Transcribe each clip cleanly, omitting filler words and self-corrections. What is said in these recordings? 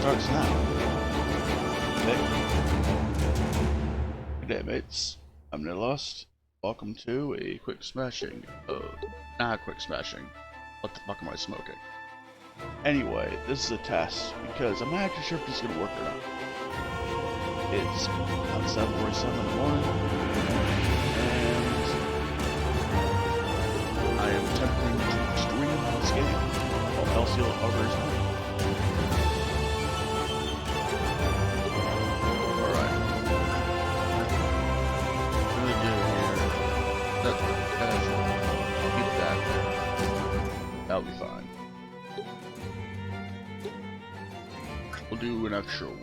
starts now. Good day, mates. I'm Nilust. Welcome to a quick smashing of... Not quick smashing. What the fuck am I smoking? Anyway, this is a test, because I'm not actually sure if this is going to work or not. It's on 7:47 in the morning, and I am attempting to stream this game while LCL covers me. Alright. What I'm gonna do here, that's casual. Keep that. That'll be fine. We'll do an extra one.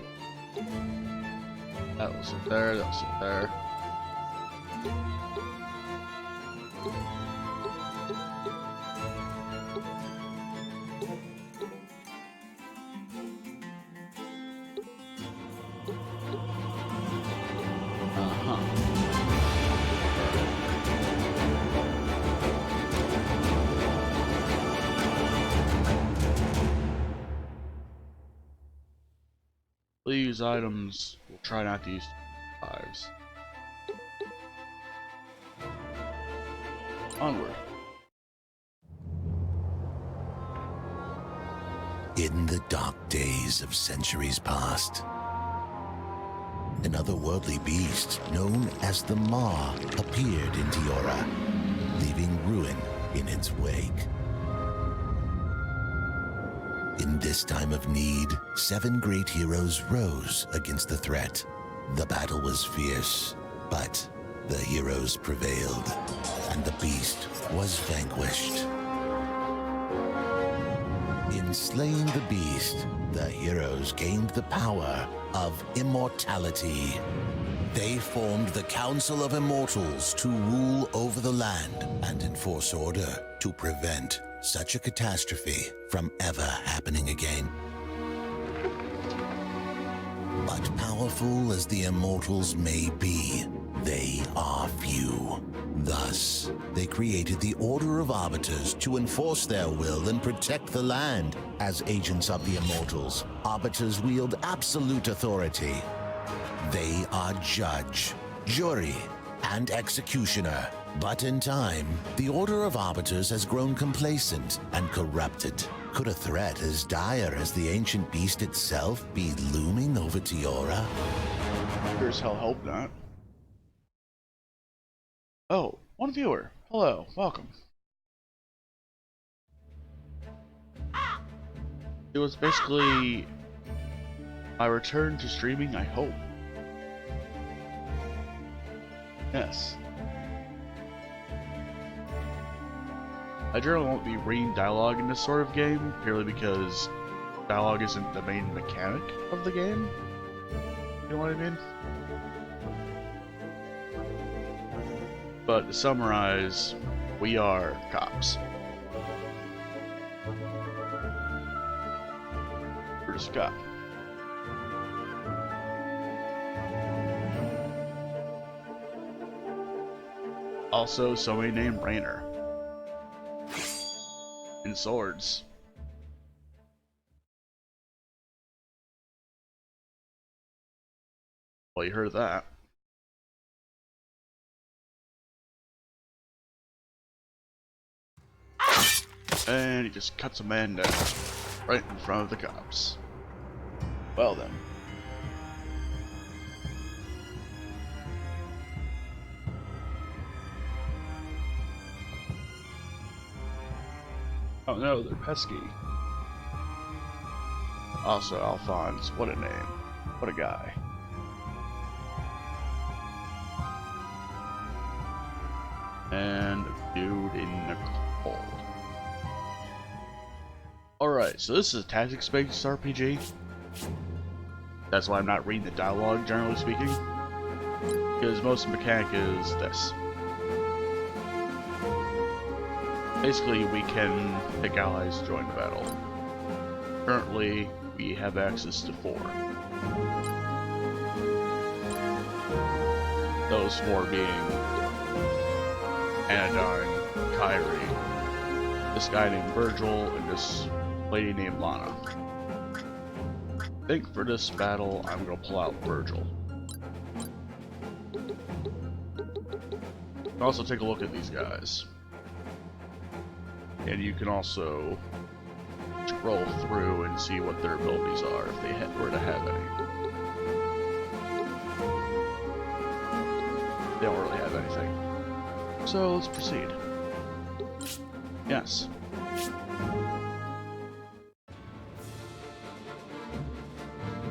That will sit there, that'll sit there. Please, items. We'll try not to use lives. Onward. In the dark days of centuries past, an otherworldly beast known as the Maw appeared in Tiora, leaving ruin in its wake. In this time of need, 7 great heroes rose against the threat. The battle was fierce, but the heroes prevailed, and the beast was vanquished. In slaying the beast, the heroes gained the power of immortality. They formed the Council of Immortals to rule over the land and enforce order to prevent such a catastrophe from ever happening again. But powerful as the Immortals may be, they are few. Thus, they created the Order of Arbiters to enforce their will and protect the land. As agents of the Immortals, Arbiters wield absolute authority. They are judge, jury, and executioner. But in time, the Order of Arbiters has grown complacent and corrupted. Could a threat as dire as the ancient beast itself be looming over Tiora? Sure as hell hope not. Oh, one viewer. Hello, welcome. It was basically my return to streaming, I hope. Yes. I generally won't be reading dialogue in this sort of game, purely because dialogue isn't the main mechanic of the game. You know what I mean? But to summarize, we are cops. We're just a cop. Also, somebody named Rainer. And swords. Well, you heard that. And he just cuts a man down right in front of the cops. Well then. Oh no, they're pesky. Also, Alphonse, what a name. What a guy. And a dude in the cold. Alright, so this is a tactics-based RPG. That's why I'm not reading the dialogue, generally speaking. Because most of the mechanic is this. Basically, we can pick allies to join the battle. Currently, we have access to 4. Those 4 being Anodyne, Kyrie, this guy named Virgil, and this lady named Lana. think for this battle, I'm gonna pull out Virgil. You can also take a look at these guys. And you can also scroll through and see what their abilities are, if they were to have any. They don't really have anything. So let's proceed. Yes.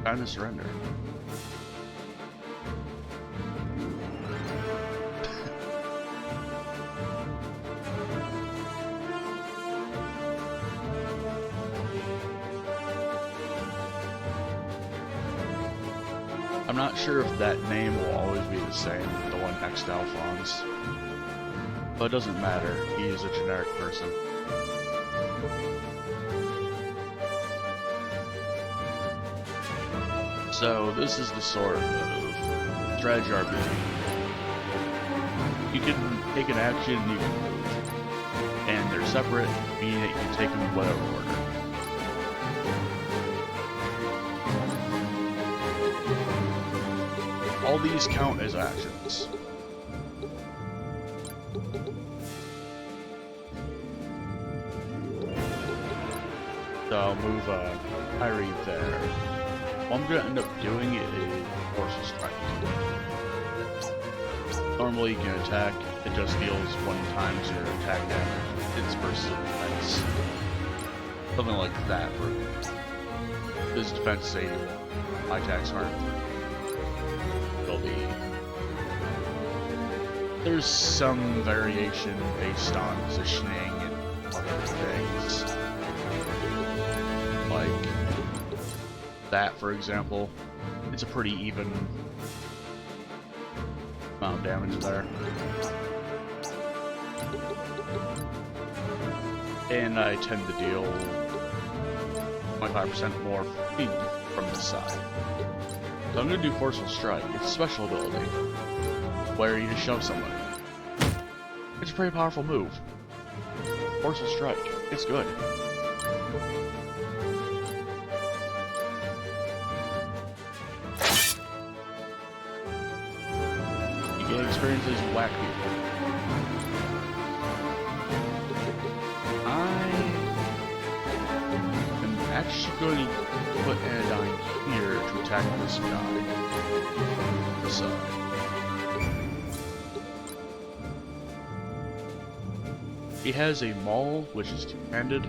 Time to surrender. I'm not sure if that name will always be the same, the one next to Alphonse. But it doesn't matter, he is a generic person. So this is the sort of strategy RPG. You can take an action and you can move. And they're separate, meaning that you can take them in whatever order. All these count as actions. So I'll move Kyrie there. What I'm gonna end up doing is Force Strike. Normally you can attack, it just deals 1 times your attack damage. It's versus defense. Something like that for this defense is 81. My attacks aren't. It'll be. There's some variation based on positioning and other things. Like that, for example. It's a pretty even amount of damage there. And I tend to deal 25% more feet from the side. So I'm going to do Forceful Strike. It's a special ability where you just shove somebody. It's a pretty powerful move. Forceful Strike. It's good. You gain experience as whack people. I'm actually going to put Anodyne here to attack this guy. This side. He has a maul, which is two-handed.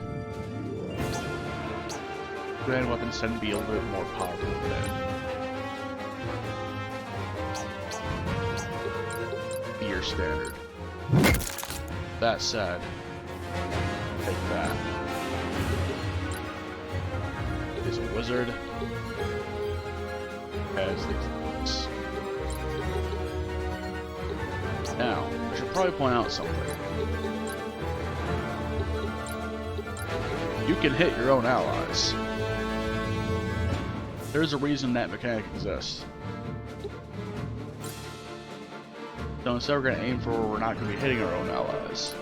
Two-handed weapons tend to be a little bit more powerful than your standard. That said, take that. Is a wizard. Has these. Now, I should probably point out something. You can hit your own allies. There's a reason that mechanic exists. So instead we're going to aim for where we're not going to be hitting our own allies.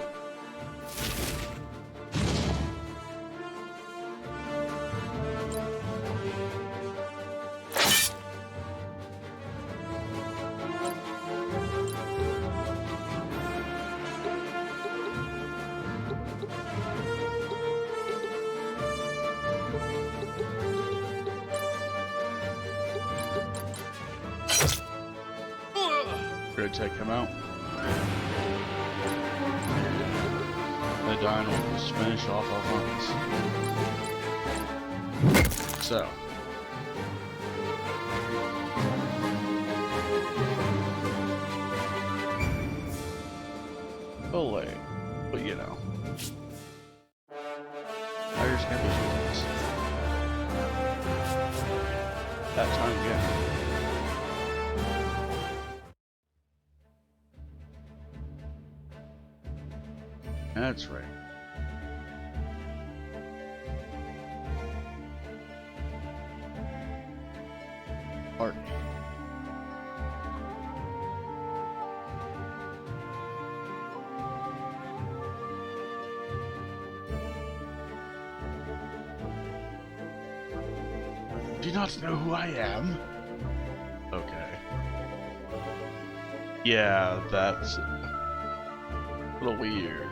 We're gonna take him out. Anodyne will just finish off Alphonse. So. Oh, late. But you know. Irish champions. That time again. That's right. Art. not know who I am? Okay. Yeah, that's a little weird.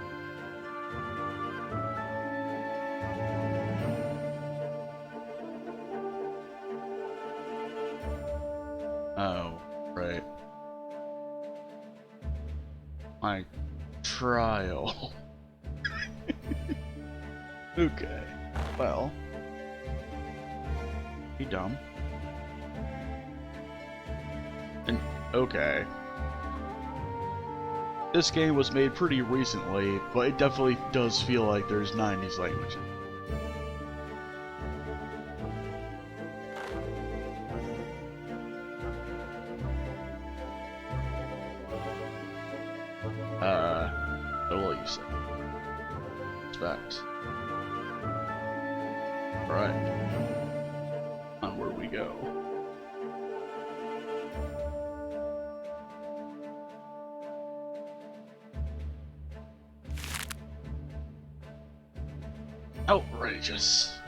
Oh, right. My trial. Okay. Well. Be dumb. And okay. This game was made pretty recently, but it definitely does feel like there's 90s language. What will you say? Respect. Alright. Onward we go. Outrageous.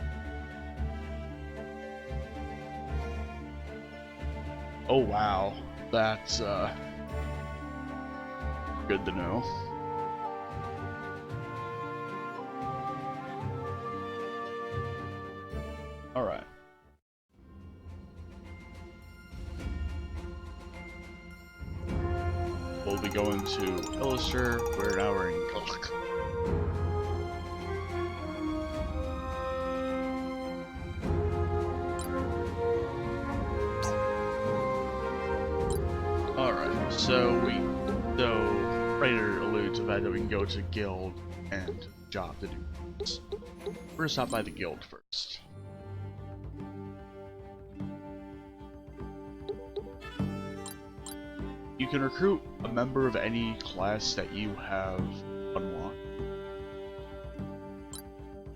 Oh wow. That's good to know. Alright. We'll be going to Illustrator, where now we're in Gulk. Alright, so Arbiter alludes to the fact that we can go to Guild and job to do this. We're gonna stop by the Guild first. You can recruit a member of any class that you have unlocked.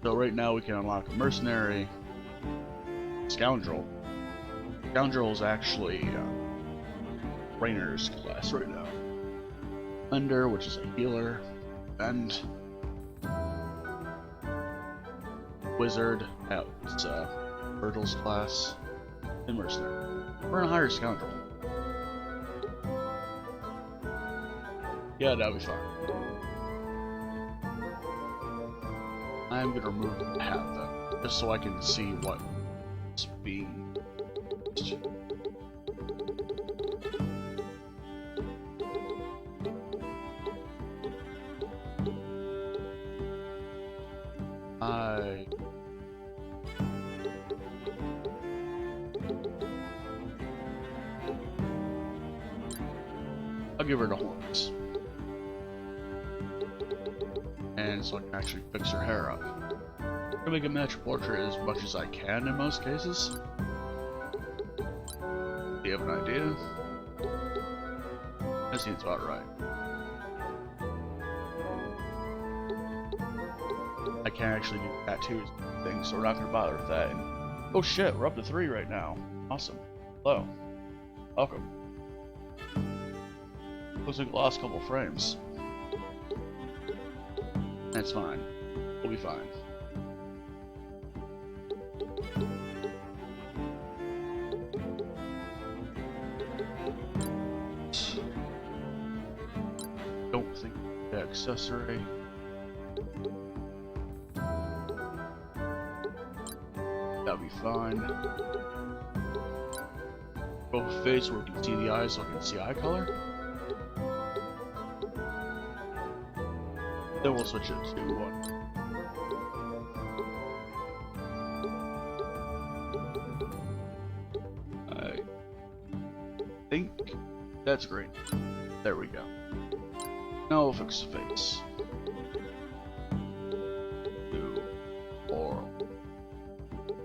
So right now we can unlock a mercenary, scoundrel. Scoundrel is actually Rainer's class right now. Under, which is a healer, and wizard, it's Virgil's class, and mercenary. We're gonna hire scoundrel. Yeah, that'll be fine. I'm gonna remove the hat then, just so I can see what's being used. I'll give her the horns. And so I can actually fix her hair up. I'm gonna make a miniature portrait as much as I can in most cases. Do you have an idea? That seems about right. I can't actually do tattoos and things, so we're not gonna bother with that. And, oh shit, we're up to 3 right now. Awesome. Hello. Welcome. Looks like we lost a couple frames. That's fine. We'll be fine. Don't think the accessory. That'll be fine. Both face where we can see the eyes so I can see eye color. Then we'll switch it to 1. I think that's great. There we go. Now we'll fix the face. 2, 4.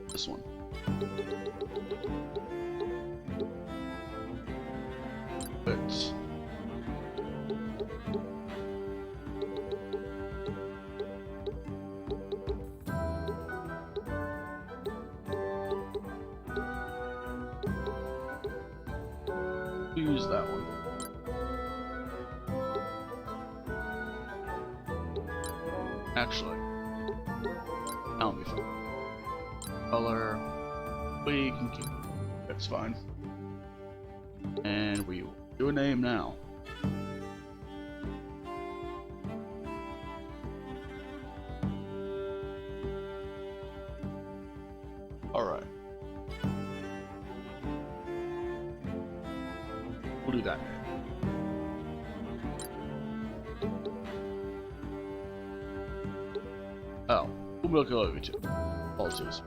This one. But use that one. Actually, that'll be fun. Color. We can keep. That's fine. And we will do a name now. Alright. We'll do that. Oh, we'll go over to Apologies.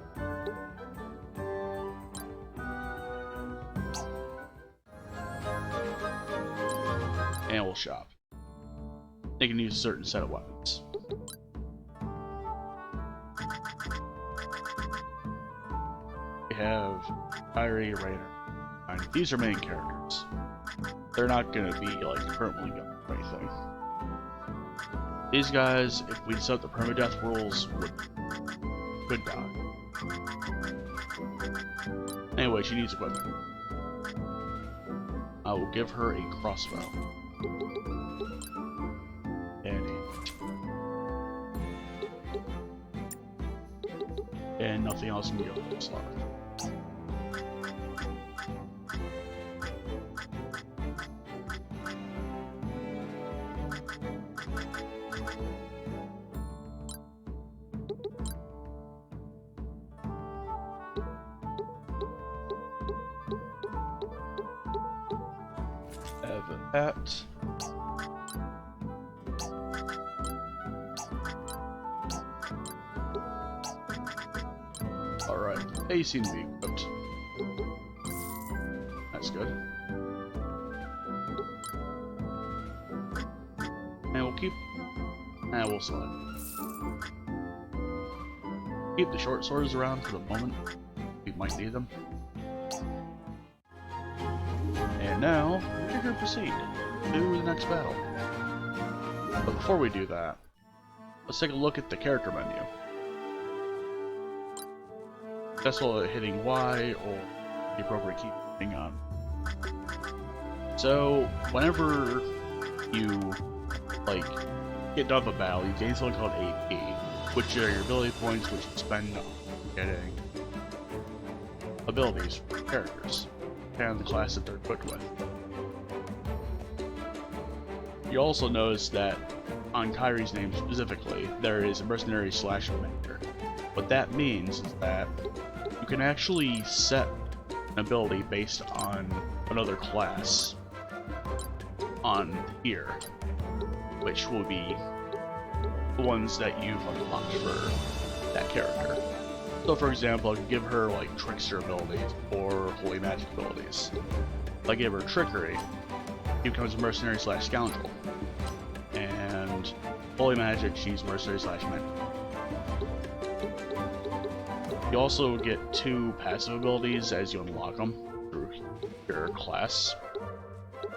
And we'll shop. They can use a certain set of weapons. We have Kyrie, Rainer. And these are main characters. They're not gonna be like permanently gone or anything. These guys, if we set the permadeath rules, could die. Anyway, she needs equipment. I will give her a crossbow. And nothing else can go in this slot. Have that. Alright, they seem to be equipped. That's good. And we'll keep... And we'll select. Keep the short swords around for the moment. We might need them. And now, we're going to proceed to the next battle. But before we do that, let's take a look at the character menu. That's while hitting Y or the appropriate key hitting on. So, whenever you, like, get done with a battle, you gain something called AP, which are your ability points which you spend on getting abilities for characters and the class that they're equipped with. You also notice that on Kyrie's name specifically, there is a mercenary slash commander. What that means is that you can actually set an ability based on another class on here, which will be the ones that you've unlocked for that character. So for example, I could give her like trickster abilities or holy magic abilities. If I give her trickery, she becomes a mercenary slash scoundrel. And holy magic, she's mercenary slash mentor. You also get 2 passive abilities as you unlock them through your class.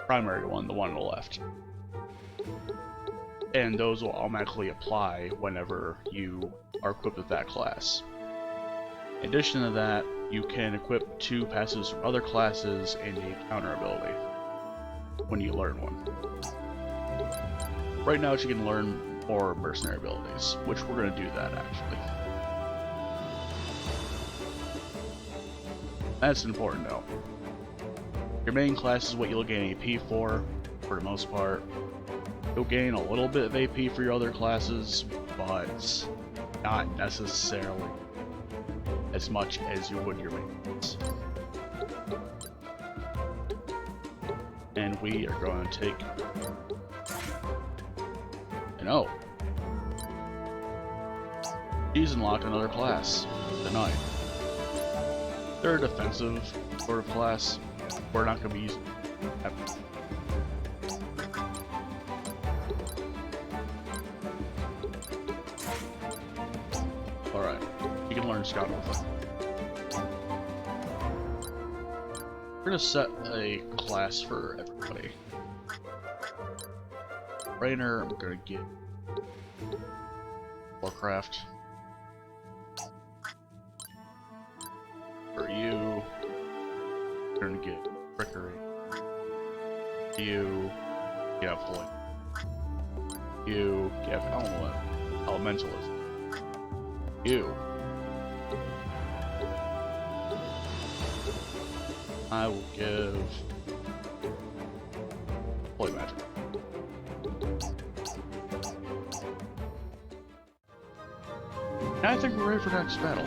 Primary one, the one on the left. And those will automatically apply whenever you are equipped with that class. In addition to that, you can equip 2 passives from other classes and a counter ability when you learn one. Right now, she can learn more mercenary abilities, which we're going to do that actually. That's an important note. Your main class is what you'll gain AP for the most part. You'll gain a little bit of AP for your other classes, but not necessarily as much as you would your main class. And we are going to take... And oh! She's unlocked another class, the Knight. They're a defensive sort of class. We're not going to be using that. Alright, you can learn Scout with them. We're going to set a class for everybody. Rainer, I'm going to get Warcraft. For you, you're going to get Trickery. You have Holy. You have Elementalism. You I will give Holy Magic. And I think we're ready for the next battle.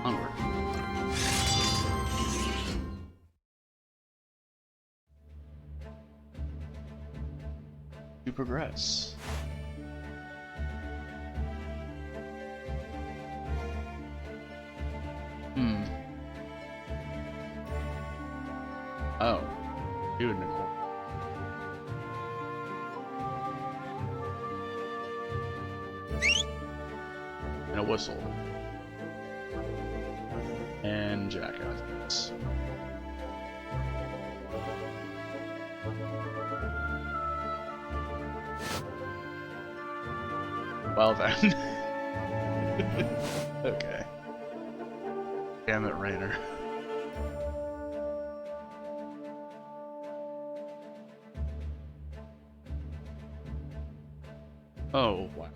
Onward. To progress. Oh. Unicorn. And a whistle. And jackass. Well then. Okay. Damn it, Rainer. Oh, wow.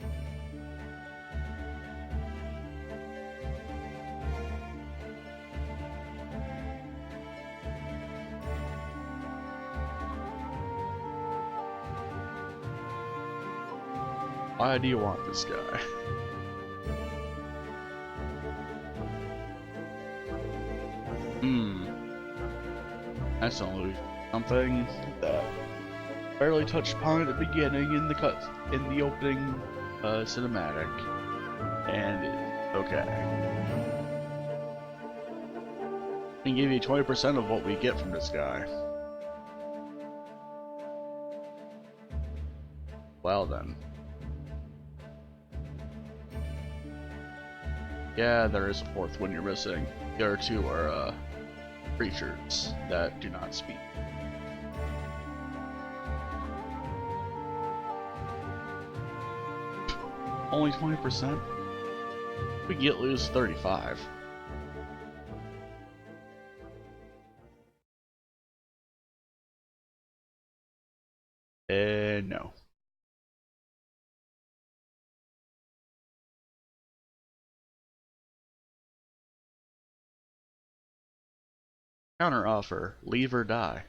Why do you want this guy? That's only something that barely touched upon at the beginning in the opening cinematic, and it's okay. I can give you 20% of what we get from this guy. Well then. Yeah, there is a fourth one you're missing. The other two are creatures that do not speak. Only 20%? We get lose 35. No. Counter offer, leave or die.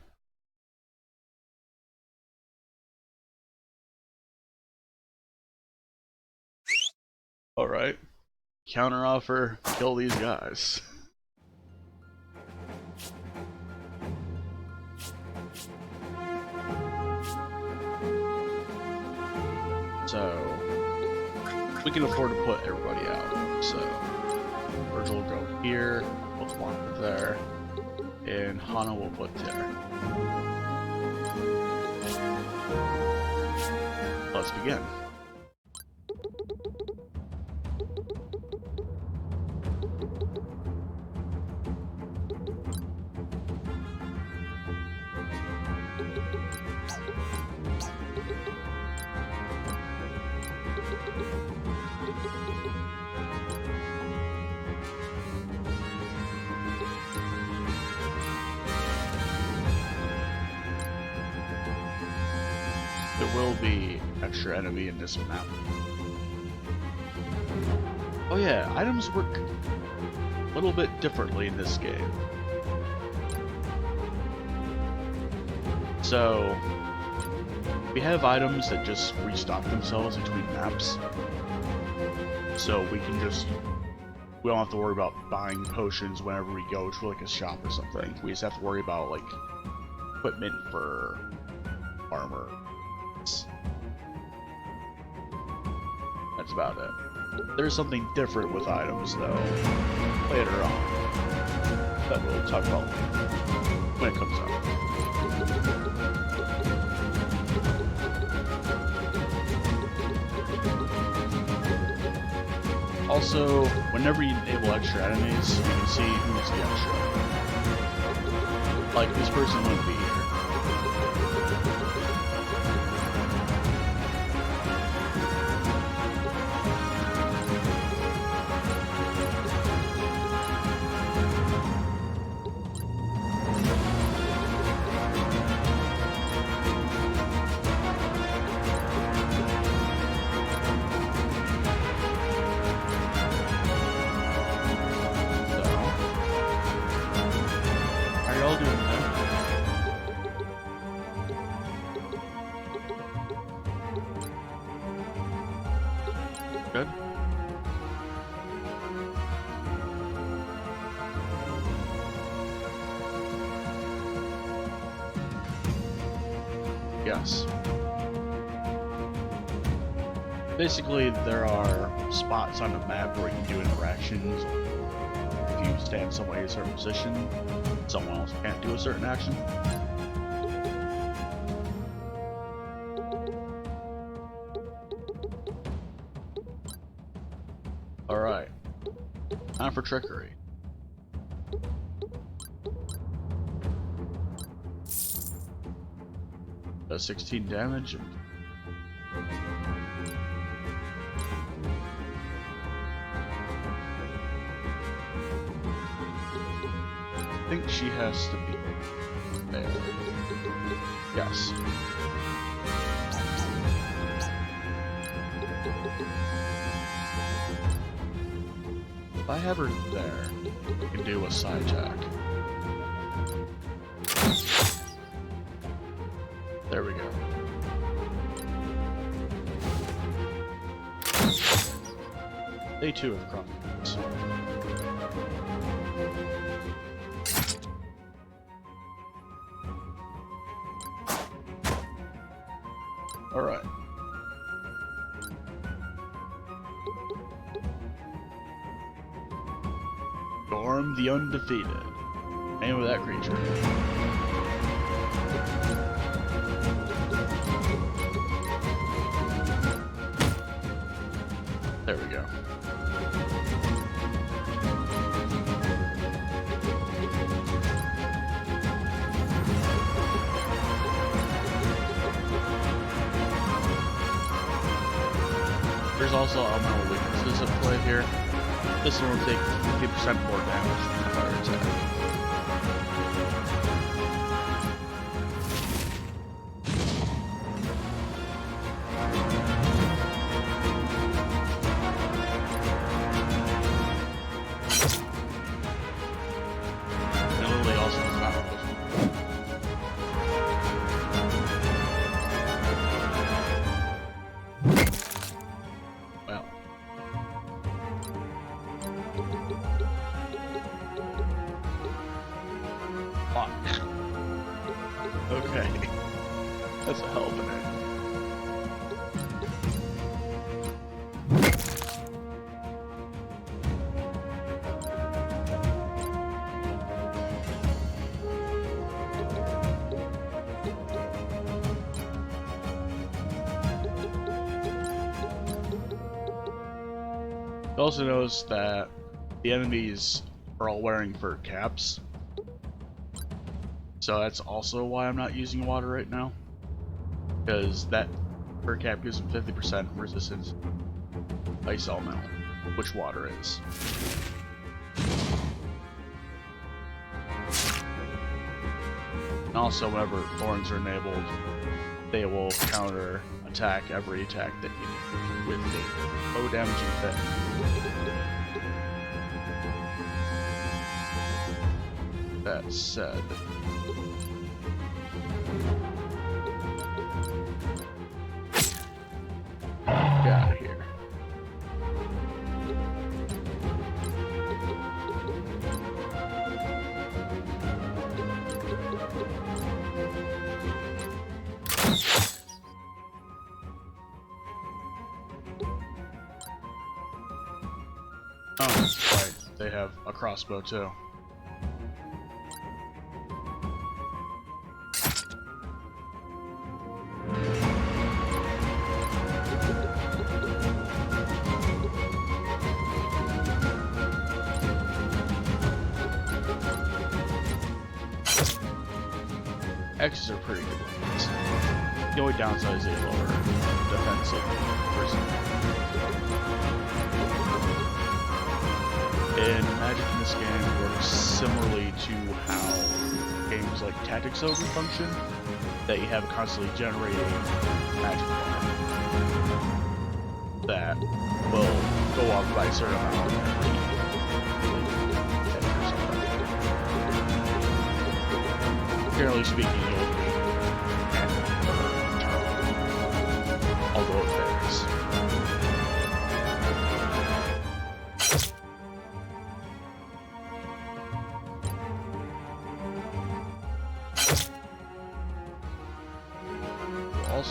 Alright. Counter offer, kill these guys. So, we can afford to put everybody out. So, Virgil will go here, put one there, and Hana will put there. Let's begin. There will be extra enemy in this map. Oh yeah, items work a little bit differently in this game. So, we have items that just restock themselves between maps. So we don't have to worry about buying potions whenever we go to like a shop or something. We just have to worry about like equipment for armor. That's about it. There's something different with items though, later on, that we'll talk about when it comes up. Also, whenever you enable extra enemies, you can see who's the extra. Like, this person wouldn't be here. Yes. Basically, there are spots on the map where you can do interactions. If you stand somewhere in a certain position, someone else can't do a certain action. Alright. Time for trickery. Does 16 damage. I think she has to be there. Yes. If I have her there, I can do a side attack. There we go. They too have crossed. Alright. Storm the Undefeated. Name of that creature. There we go. There's also elemental weaknesses at play here. This one will take 50% more damage from the fire attack. And Lily also does not have this one. Well. Fuck. Okay. That's a hell of an end. You also notice that the enemies are all wearing fur caps. So that's also why I'm not using water right now. Because that fur cap gives them 50% resistance to ice elemental, which water is. And also, whenever thorns are enabled, they will counter attack every attack that you do with a low damaging thing. That said, get out of here. Oh, right. They have a crossbow too. X's are pretty good ones. The only downside is they lower defensive person. And magic in this game works similarly to how games like Tactics Ogre function, that you have constantly generating magic bar that will go off by a certain amount every or something. Generally speaking, you'll be although it varies.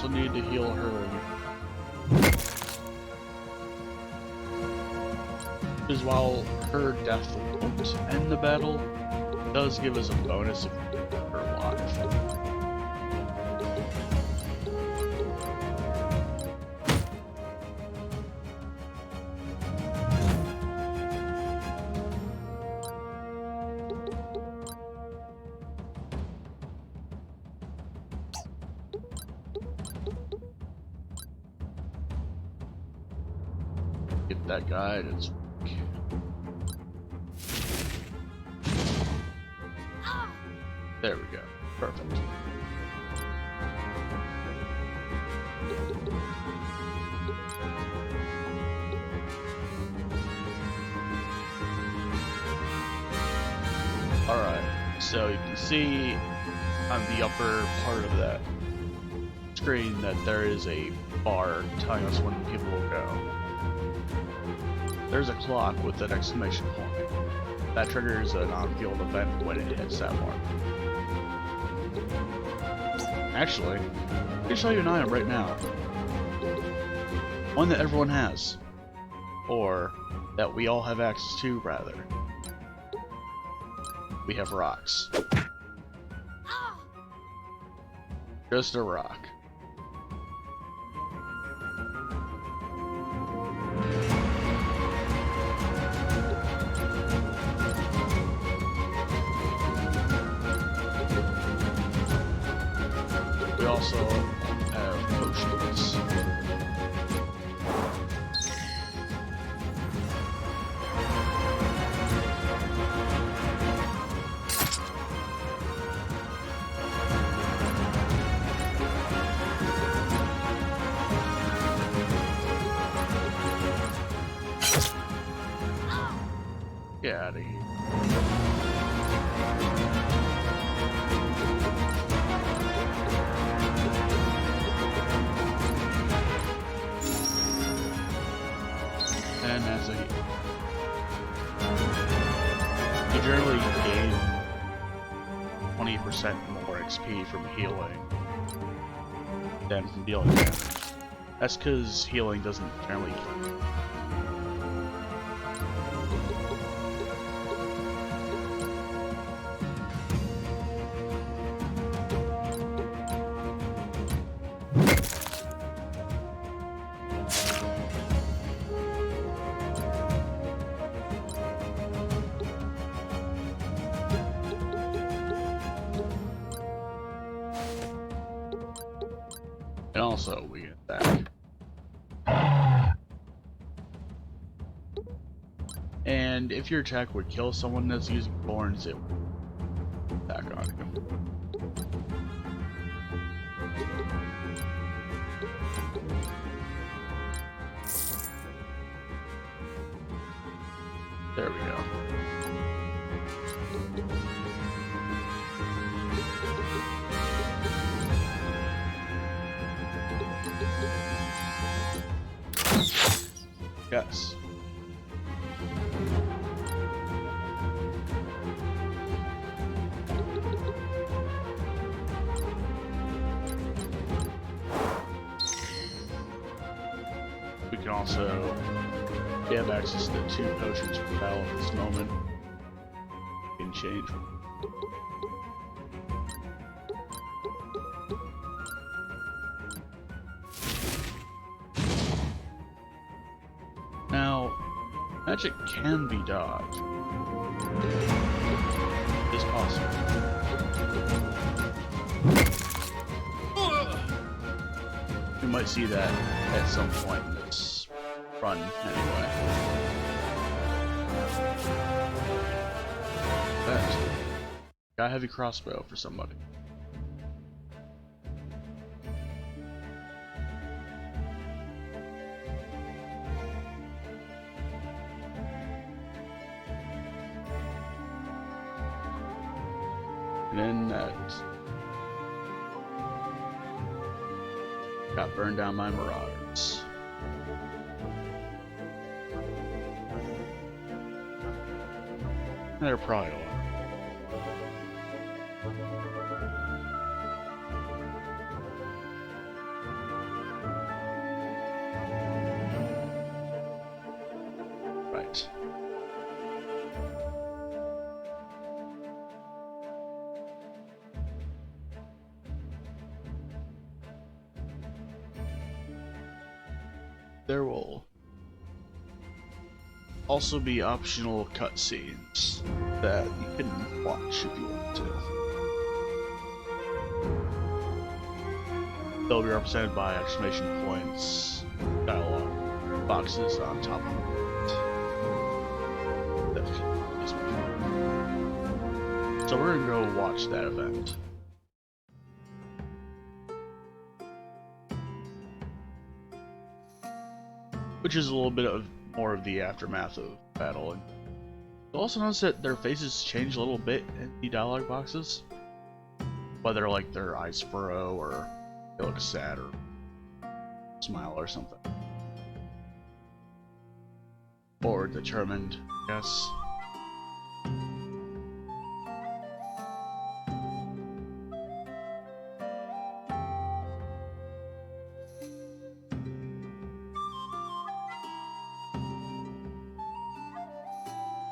also need to heal her. Because while her death won't end the battle, it does give us a bonus if we keep her alive. Get that guidance. There we go. Perfect. Alright, so you can see on the upper part of that screen that there is a bar telling us when people will go. There's a clock with an exclamation point. That triggers an on-field event when it hits that mark. Actually, I can show you an item right now. One that everyone has. Or, that we all have access to, rather. We have rocks. Just a rock. We also have potions. Get out of here. And as you generally gain 20% more XP from healing than from dealing damage. That's because healing doesn't generally kill. And also, we get that. And if your attack would kill someone that's using thorns, it would attack on you. There we go. Yes. We can also have access to 2 potions per battle at this moment. We can change. Now, magic can be dodged. It is possible. We might see that at some point in this run, anyway. But, got a heavy crossbow for somebody. And then that got burned down by marauders. There probably are. there will also be optional cutscenes that you can watch if you want to. They'll be represented by exclamation points, dialogue boxes on top of it. So we're gonna go watch that event. Which is a little bit of more of the aftermath of battle. And you'll also notice that their faces change a little bit in the dialogue boxes. Whether like their eyes furrow or they look sad or smile or something. Or determined, I guess.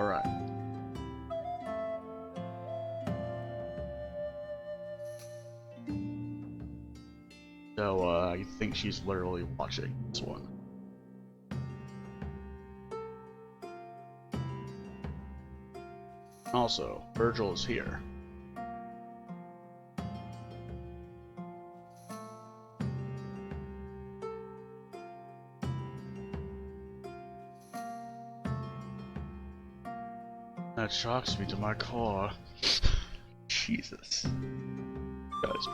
Alright. So, I think she's literally watching this one. Also, Virgil is here. That shocks me to my core. Jesus. Guys,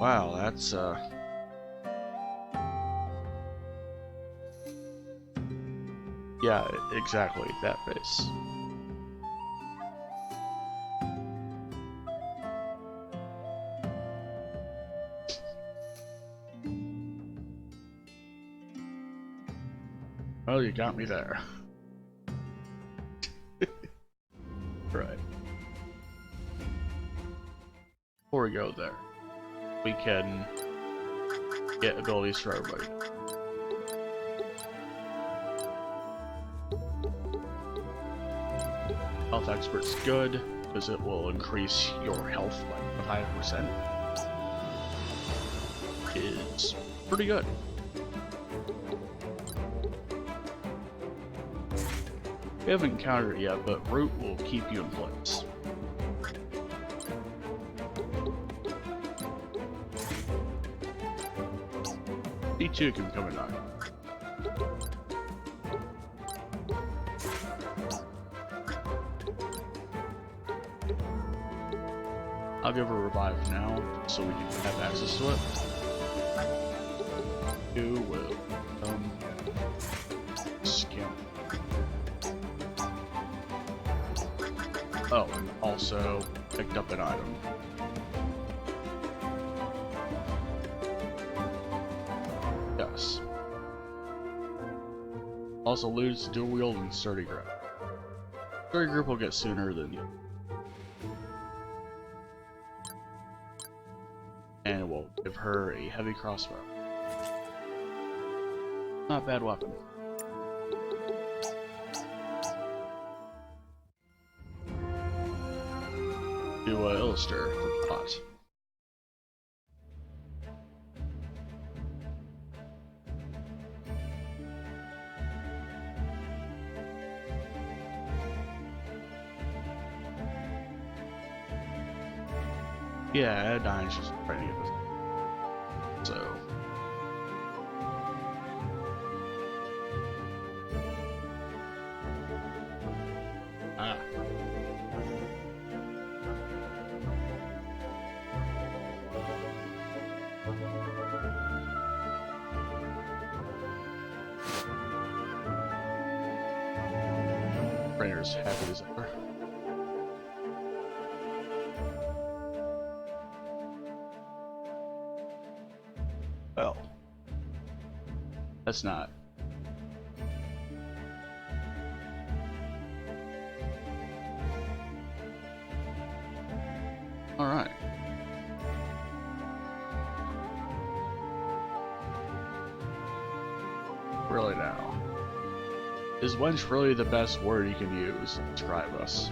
wow, that's yeah, exactly, that face. Well, you got me there. Right. Before we go there, we can get abilities for everybody. Health Expert's good, because it will increase your health by 5%. It's pretty good. We haven't encountered it yet, but Root will keep you in place. D2 can come in on. I'll give her a revive now, so we can have access to it. You will skim. Oh, and also picked up an item. Yes. Also lose dual wield and sturdy grip. Sturdy grip will get sooner than you. And we'll give her a heavy crossbow. Not a bad weapon. Do Illuster for pot. Yeah, Dine's just trying to get this. So. Ah. Rainer's happy as ever. Well, that's not. All right. Really now. Is wench really the best word you can use to describe us?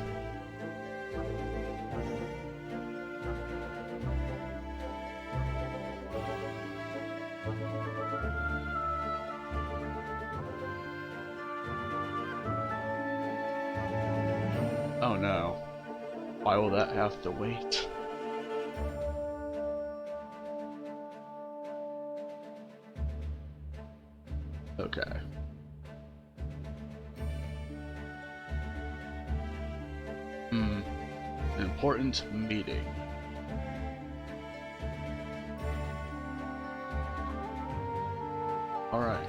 Oh no. Why will that have to wait? Okay. An important meeting. Alright.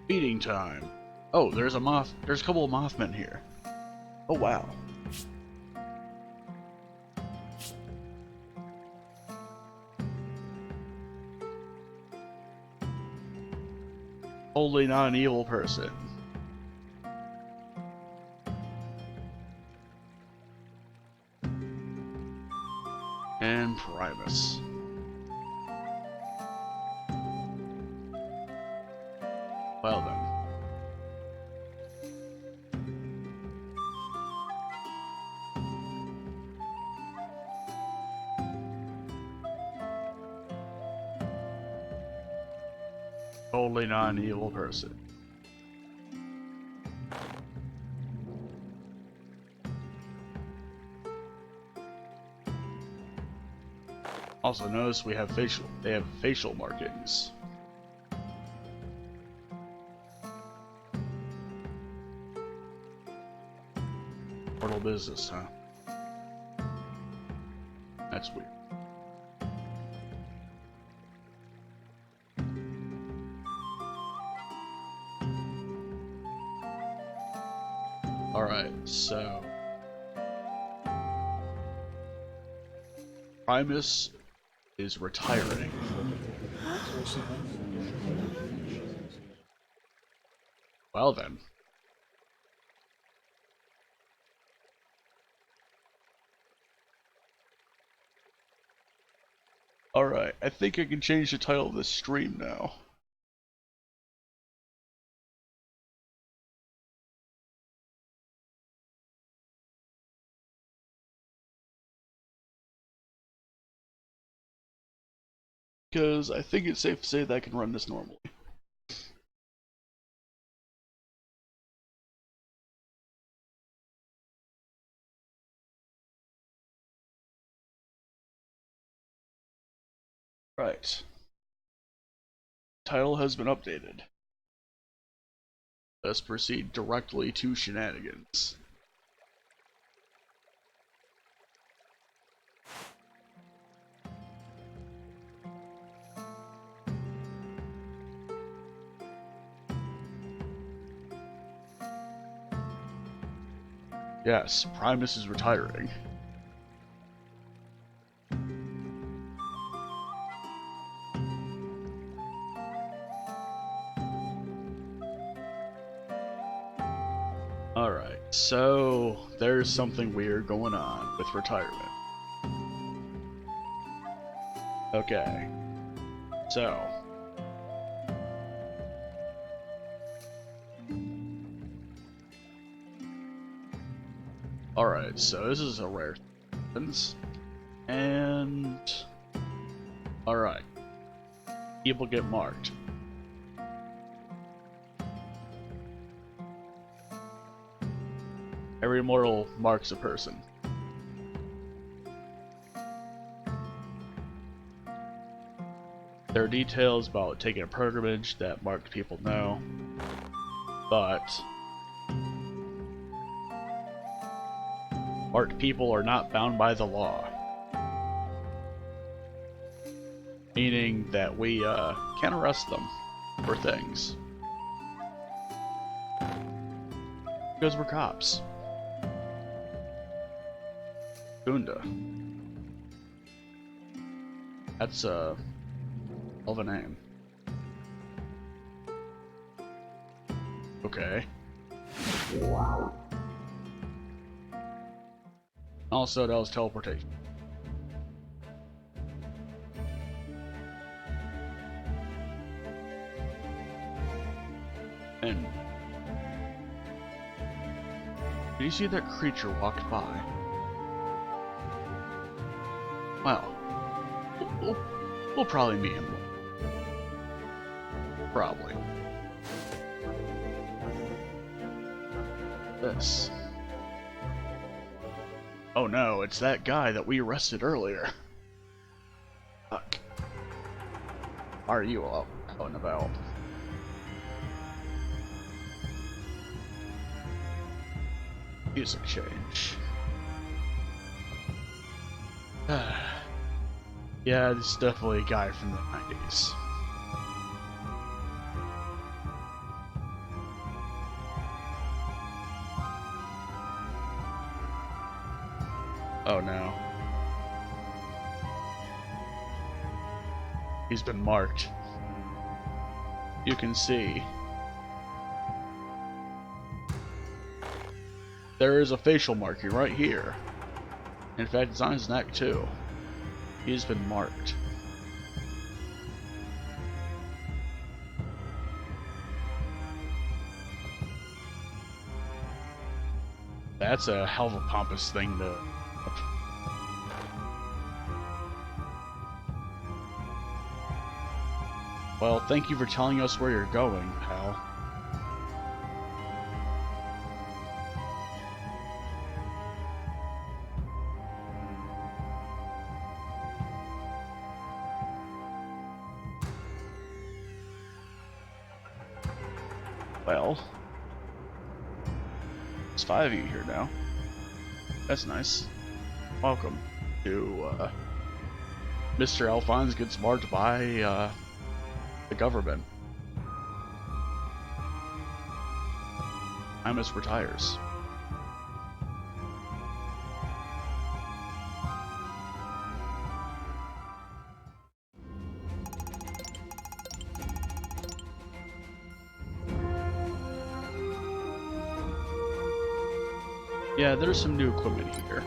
Meeting time. Oh, there's a couple of Mothmen here. Oh wow. Totally not an evil person. And Primus. Well then. Totally not an evil person. Also notice they have facial markings. Mortal business, huh? That's weird. Alright, so Primus is retiring. Well then. Alright, I think I can change the title of this stream now. Because I think it's safe to say that I can run this normally. Right. Title has been updated. Let's proceed directly to shenanigans. Yes, Primus is retiring. Alright, so there's something weird going on with retirement. Okay, so alright, so this is a rare instance. And alright. People get marked. Every mortal marks a person. There are details about taking a pilgrimage that marked people know, but marked people are not bound by the law. Meaning that we can't arrest them for things. Because we're cops. Gunda. That's a hell of a name. Okay. Also, that was teleportation. And did you see that creature walked by? Wow. we'll probably meet him. Probably. This. Oh no, it's that guy that we arrested earlier. Fuck. Are you out and about? Music change. Yeah, this is definitely a guy from the 90s. Oh no. He's been marked. You can see. There is a facial marking right here. In fact, it's on his neck too. He's been marked. That's a hell of a pompous thing to... Well, thank you for telling us where you're going, pal. Well, there's 5 of you here now. That's nice. Welcome to, Mr. Alphonse gets marked by, the government. Imus retires. Yeah, there's some new equipment here.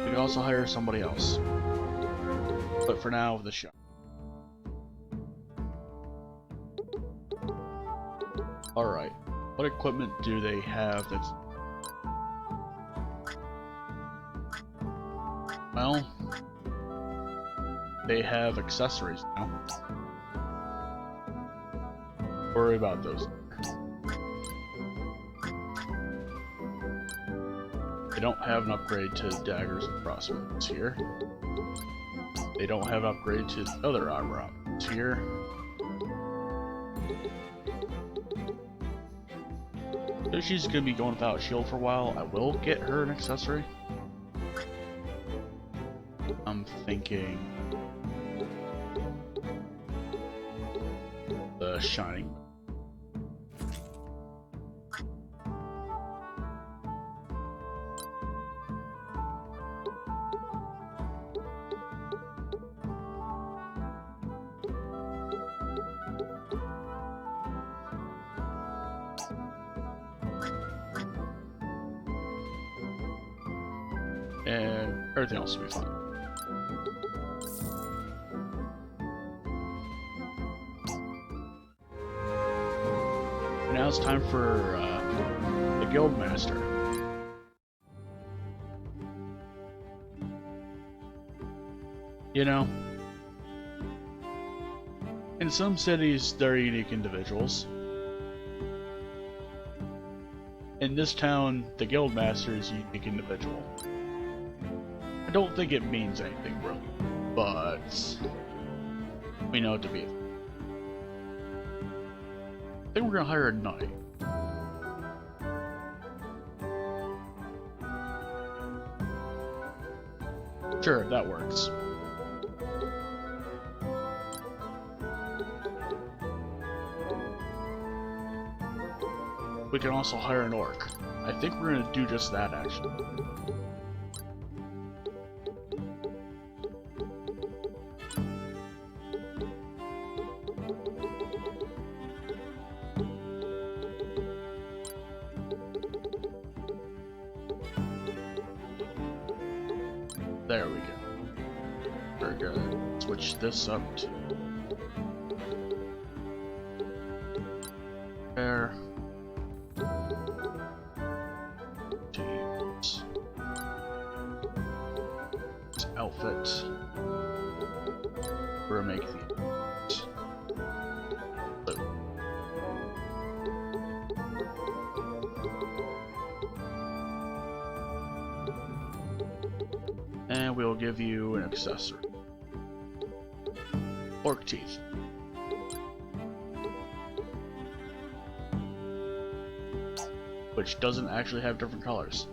We can also hire somebody else. But for now, the shop. Alright, what equipment do they have that's... Well, they have accessories now. Worry about those. They don't have an upgrade to daggers and crossbows here. They don't have an upgrade to the other armor options here. If she's gonna be going without a shield for a while, I will get her an accessory. I'm thinking the shining. And everything else will be fine. And now it's time for the guild master. You know, in some cities they're unique individuals. In this town, the guild master is a unique individual. I don't think it means anything really, but we know it to be. I think we're gonna hire a knight. Sure, that works. We can also hire an orc. I think we're gonna do just that actually. There we go. We're gonna switch this up to there. Teams. Outfit. We're gonna make the blue. And we'll give you an accessory. Orc teeth. Which doesn't actually have different colors.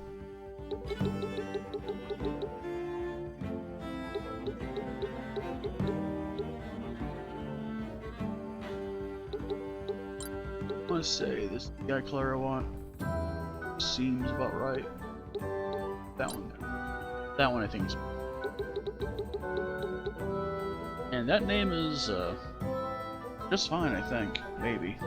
Let's say this is the eye color I want. Seems about right. That one there. That one I think is. And that name is just fine, I think. Maybe.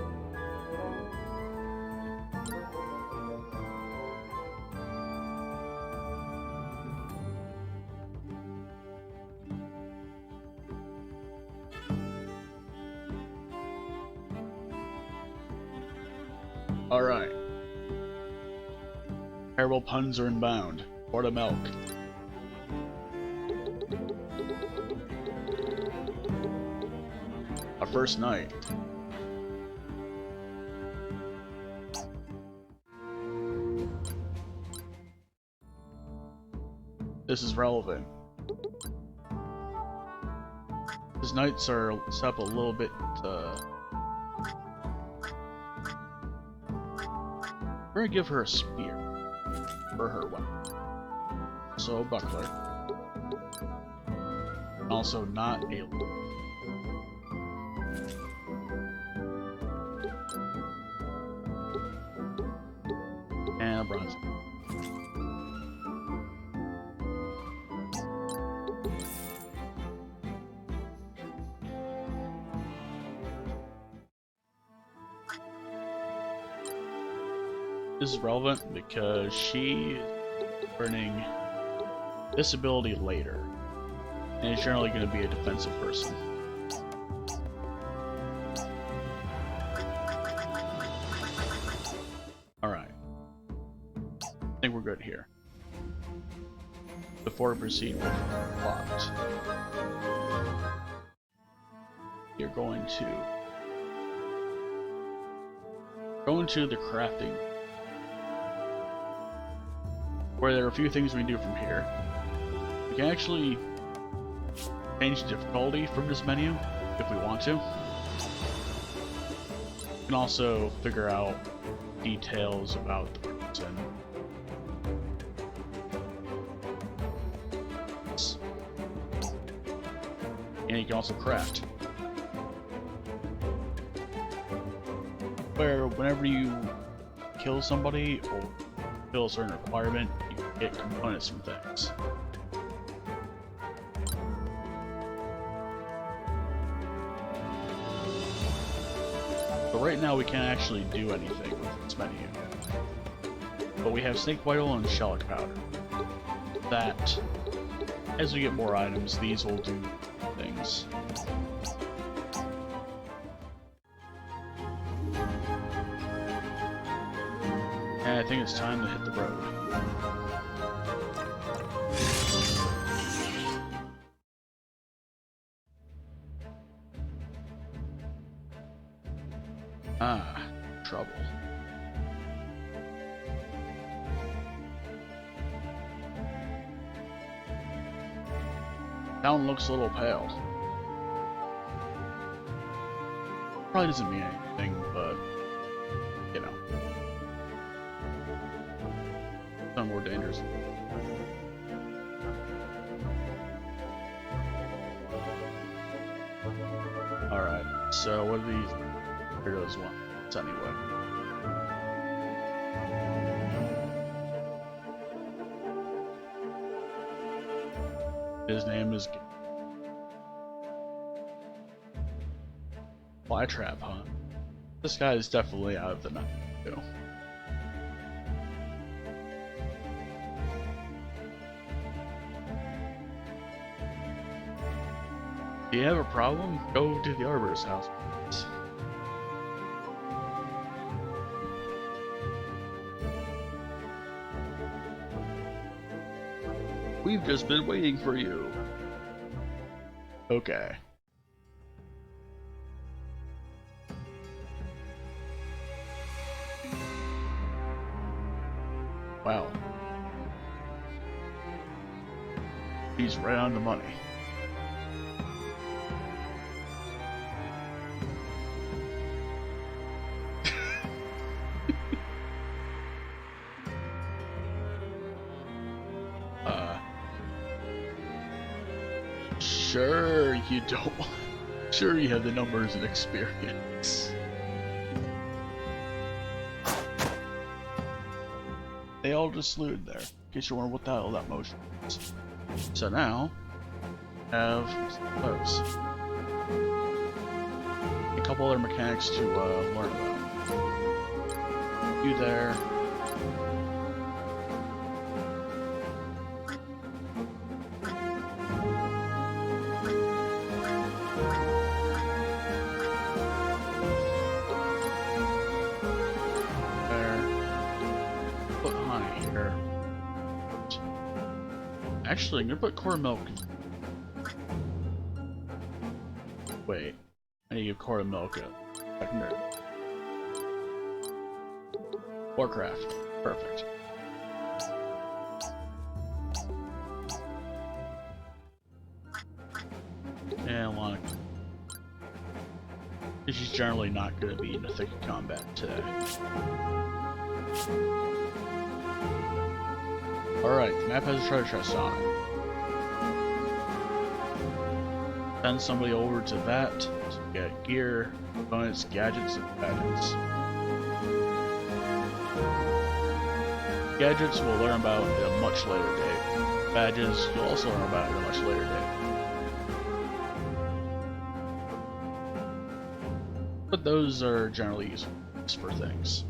Alright. Terrible puns are inbound. Quart of milk. Our first night. This is relevant. His nights are set up a little bit, we're gonna give her a spear for her weapon. So a buckler. Also not a and a bronze. This is relevant because she is learning this ability later, and is generally going to be a defensive person. Alright. I think we're good here. Before we proceed with the plot, you're going to go into the crafting, where there are a few things we can do from here. We can actually change the difficulty from this menu if we want to. We can also figure out details about the person. And you can also craft. Where whenever you kill somebody or fill a certain requirement, you can get components from things. But right now we can't actually do anything with this menu. But we have snake white oil and shellac powder. That, as we get more items, these will do things. And I think it's time to hit the road. Ah, trouble. Town looks a little pale. Probably doesn't mean anything, but you know. Some more dangerous. Alright, so what are these weirdos want anyway? His name is Flytrap, huh? This guy is definitely out of the map, too. Do you have a problem? Go to the Arbiter's house. We've just been waiting for you. Okay. Wow. He's right on the money. Sure you don't. Sure you have the numbers and experience. They all just saluted there, in case you're wondering what the hell that motion is. So now, have those. A couple other mechanics to learn about. You there. Actually, I'm gonna put core milk. Wait, I need to give core milk a secondary. Warcraft, perfect. And Lana. She's generally not gonna be in the thick of combat today. Alright, the map has a treasure chest on it. Send somebody over to that to get gear, components, gadgets, and badges. Gadgets we'll learn about at a much later date. Badges you'll also learn about at a much later date. But those are generally used for things.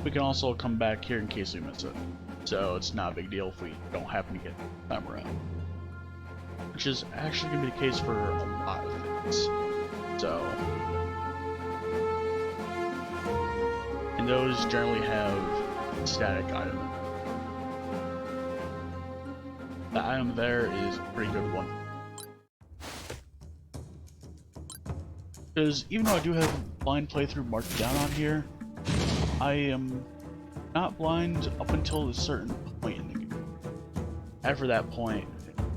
We can also come back here in case we miss it, so it's not a big deal if we don't happen to get it time around. Which is actually going to be the case for a lot of things. So, and those generally have a static item. The item there is a pretty good one. Because even though I do have blind playthrough marked down on here, I am not blind up until a certain point in the game. After that point,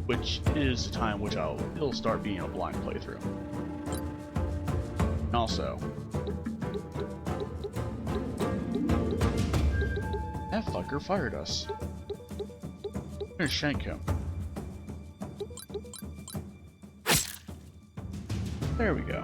which is the time which it'll start being a blind playthrough. And also, that fucker fired us. I'm gonna shank him. There we go.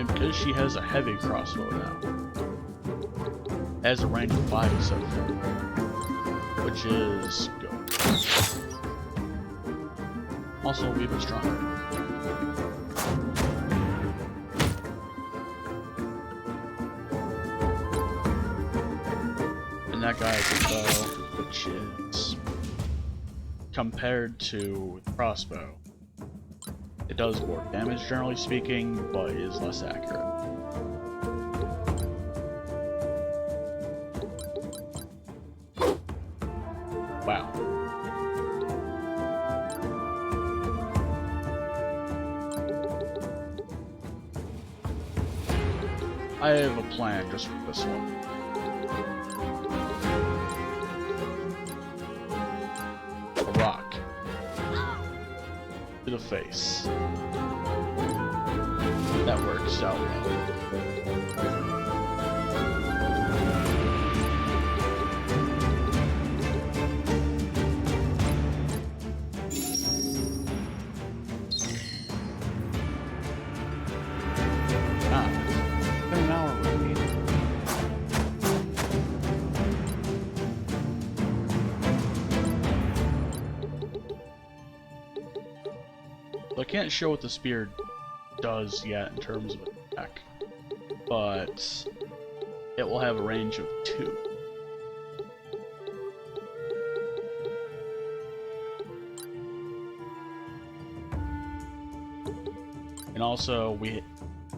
Because she has a heavy crossbow now. It has a range of 5 instead of 4, which is good. Also, a wee bit stronger. And that guy has a bow, which is compared to the crossbow. It does more damage, generally speaking, but is less accurate. Wow. I have a plan just for this one. A rock. To the face. That works out well. It's been an hour already. So I can't show what the spear does yet in terms of attack, but it will have a range of 2. And also,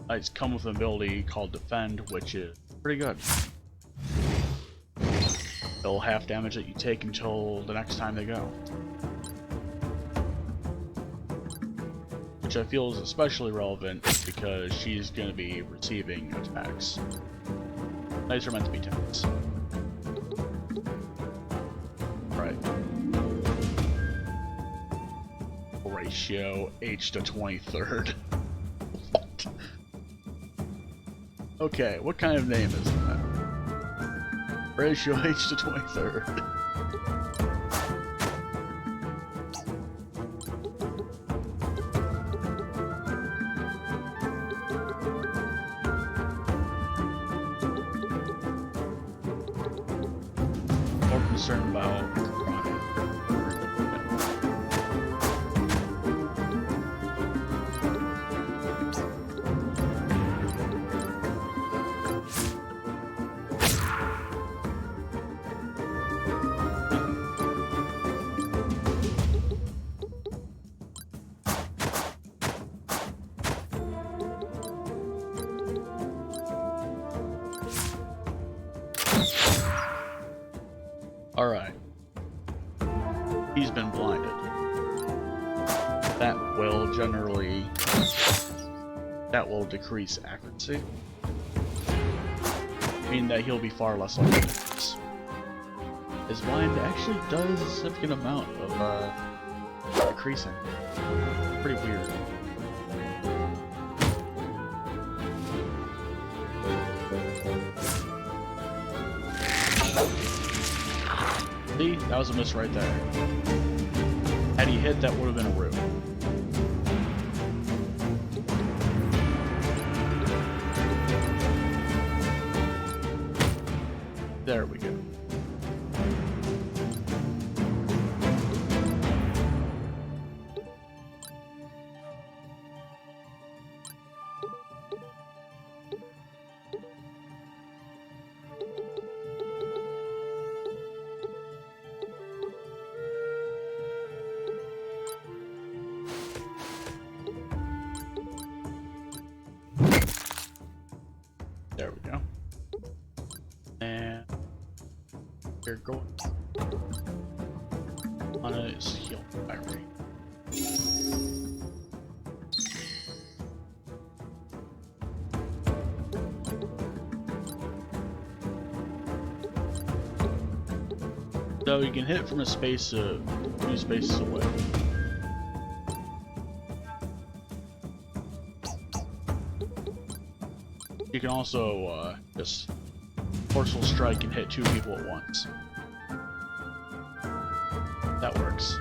it's come with an ability called Defend, which is pretty good. It they'll half damage that you take until the next time they go. Which I feel is especially relevant because she's going to be receiving attacks. These are meant to be tanks. Right. Ratio H to 23rd. What? Okay, what kind of name is that? Ratio H to 23rd. More concerned about crime. Alright. He's been blinded. That will generally... that will decrease accuracy. Meaning that he'll be far less likely to miss. His blind actually does a significant amount of, decreasing. Pretty weird. See? That was a miss right there. Had he hit, that would have been a root. There we go. There we go. And you're going on a heal battery. So you can hit from a space of 2 spaces away. You can also just forceful strike and hit 2 people at once. That works.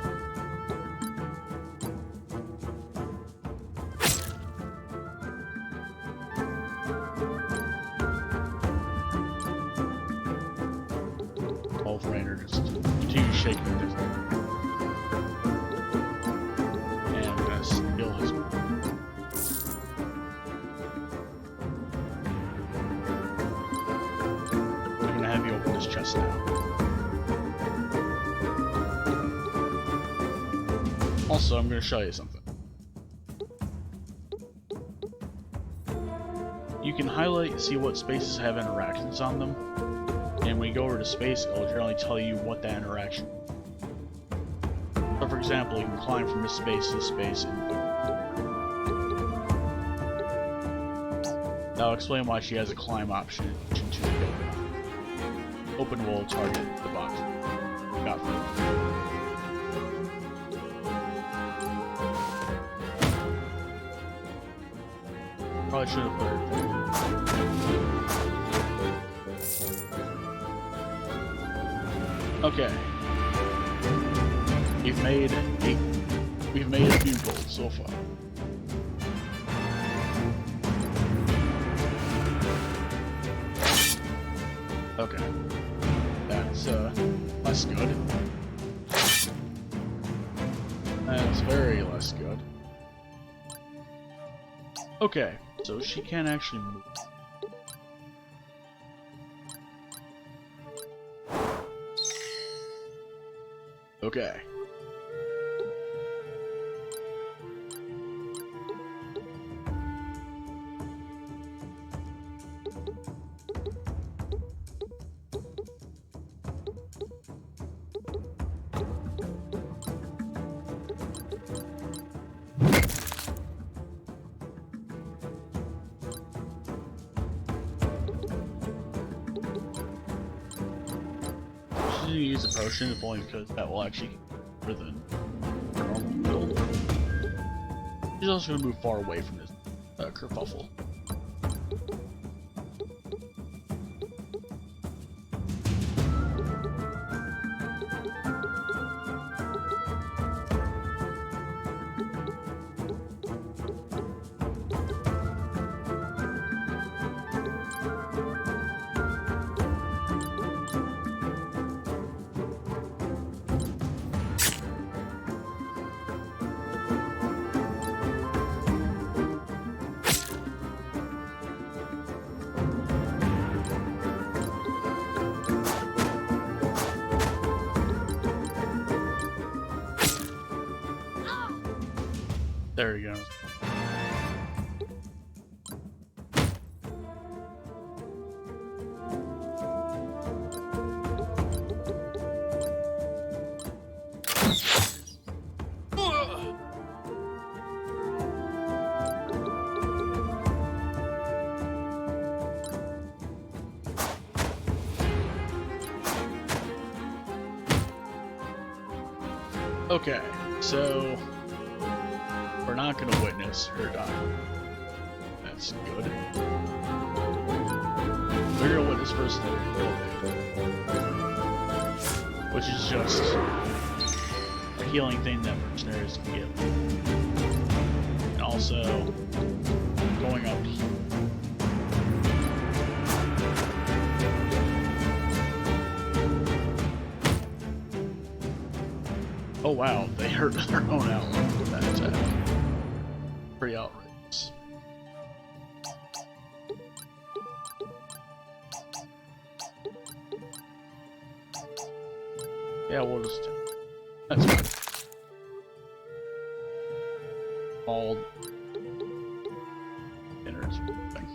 Wolf Rainer just continue shaking this. And I'm gonna steal his. Have you open this chest now. Also, I'm going to show you something. You can highlight and see what spaces have interactions on them, and when you go over to space, it'll generally tell you what that interaction is. So, for example, you can climb from this space to this space, and that'll explain why she has a climb option to open will target the box. Got through. Probably should have put it there. Okay. We've made 8. We've made a few goals so far. Okay. That's less good. That's very less good. Okay, so she can actually move. Okay. to use a potion, if only because that will actually get better than a normal build. He's also going to move far away from this kerfuffle. There he goes. Okay, so we're not going to witness her die. That's good. We're going to witness first the which is just a healing thing that mercenaries can get. And also going up here. Oh wow, they hurt their own ally with that attack. Pretty outrageous. Yeah, we'll just... That's fine. All... innards thing.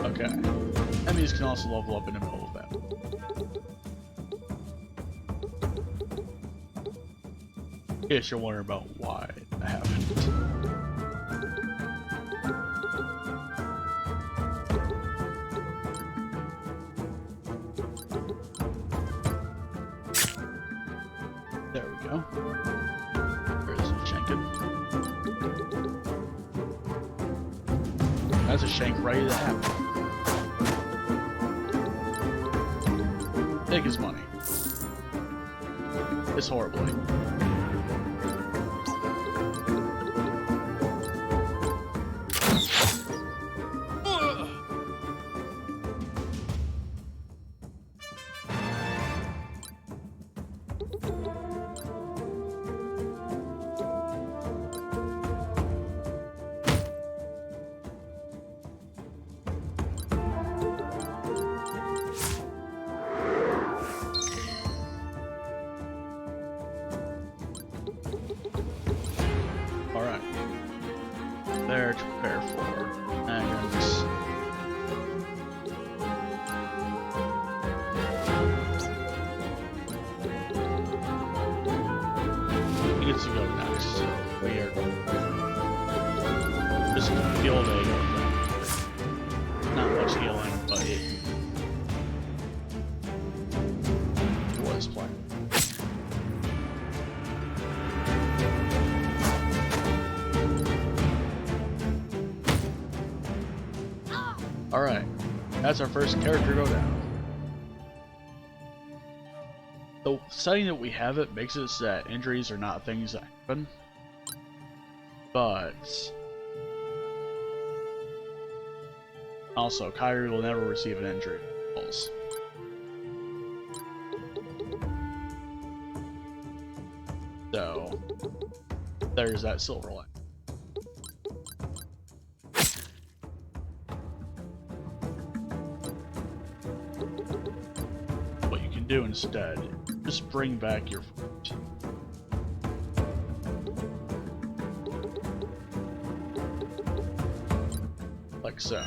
Okay. Enemies can also level up in the middle of battle. In case you're wondering about why that happened. There we go. There's a Shankin. That's a shank ready to happen. Take his money. It's horribly. Alright. There to prepare for. And he gets to go next, so we are just building. Not much healing, but it was planned. Alright, that's our first character go down. The setting that we have it makes it so that injuries are not things that happen. But also, Kyrie will never receive an injury. So, there's that silver lining. What you can do instead, just bring back your foot. so.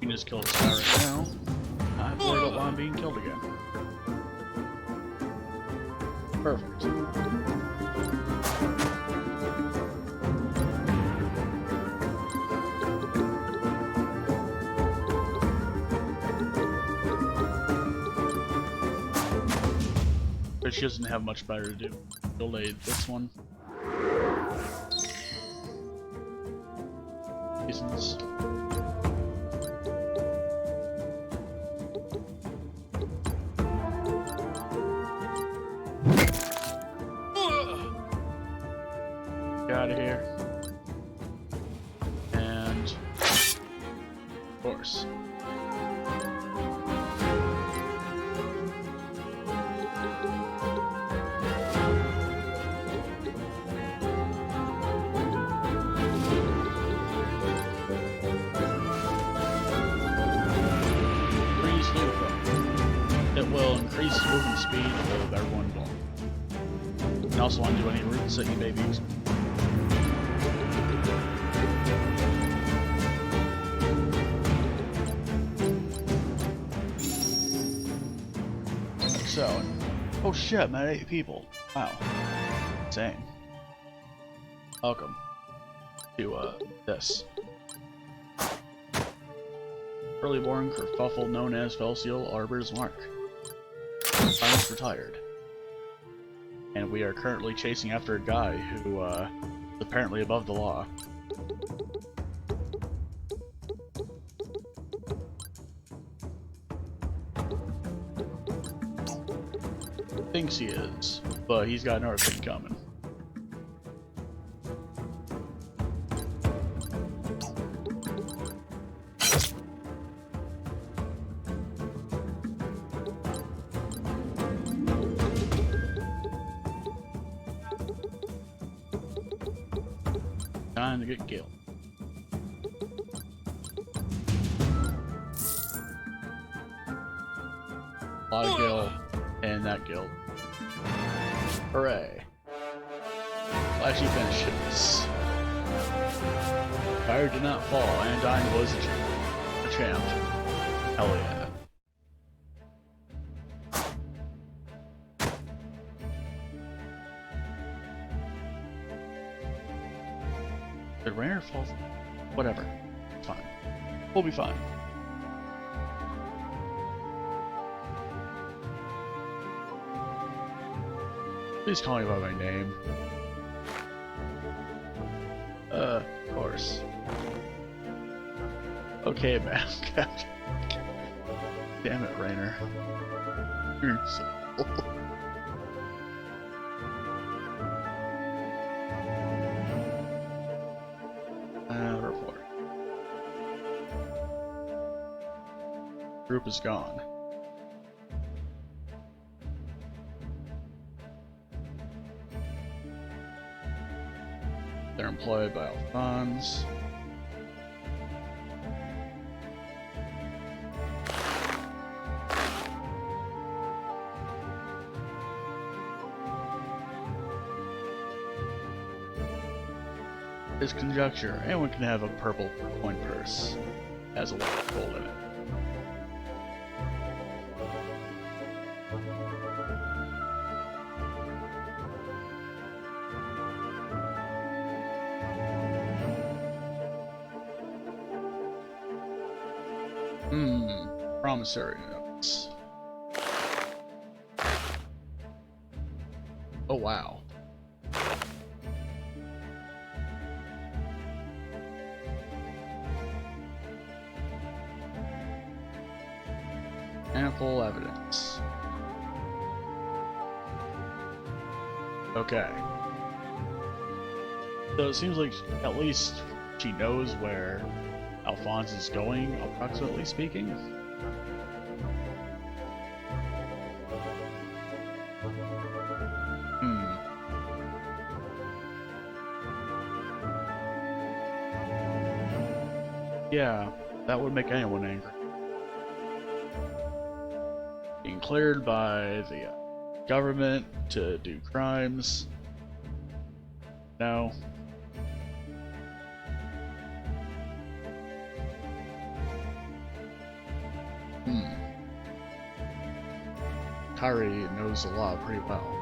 You can just kill this guy right now. I have to worry about why I'm being killed again. Perfect. But she doesn't have much better to do. Delayed this one. Reasons. Get out of here. And of course. It will increase movement speed of everyone involved. And also undo any roots that you may be using. So, oh shit, I'm at 8 people. Wow. Insane. Welcome to, this. Early-born kerfuffle known as Felsiel Arbiter's Mark. Silence retired. And we are currently chasing after a guy who, is apparently above the law. Thinks he is, but he's got another thing coming. Time to get killed. A lot of guild and that guild. Hooray. I'll actually finish this. Fire did not fall, and Dying was a champ. Hell yeah. Did rain or fall? Whatever. It's fine. We'll be fine. Please call me by my name. Of course. Okay, man. Damn it, Rainer. You're so old. Report. Group is gone. They're employed by Alphonse. This conjecture, anyone can have a purple coin purse. It has a lot of gold in it. Promissory notes. Oh wow. Ample evidence. Okay. So it seems like at least she knows where Alphonse is going, approximately speaking. Yeah, that would make anyone angry. Being cleared by the government to do crimes. No. Kyrie knows the law pretty well.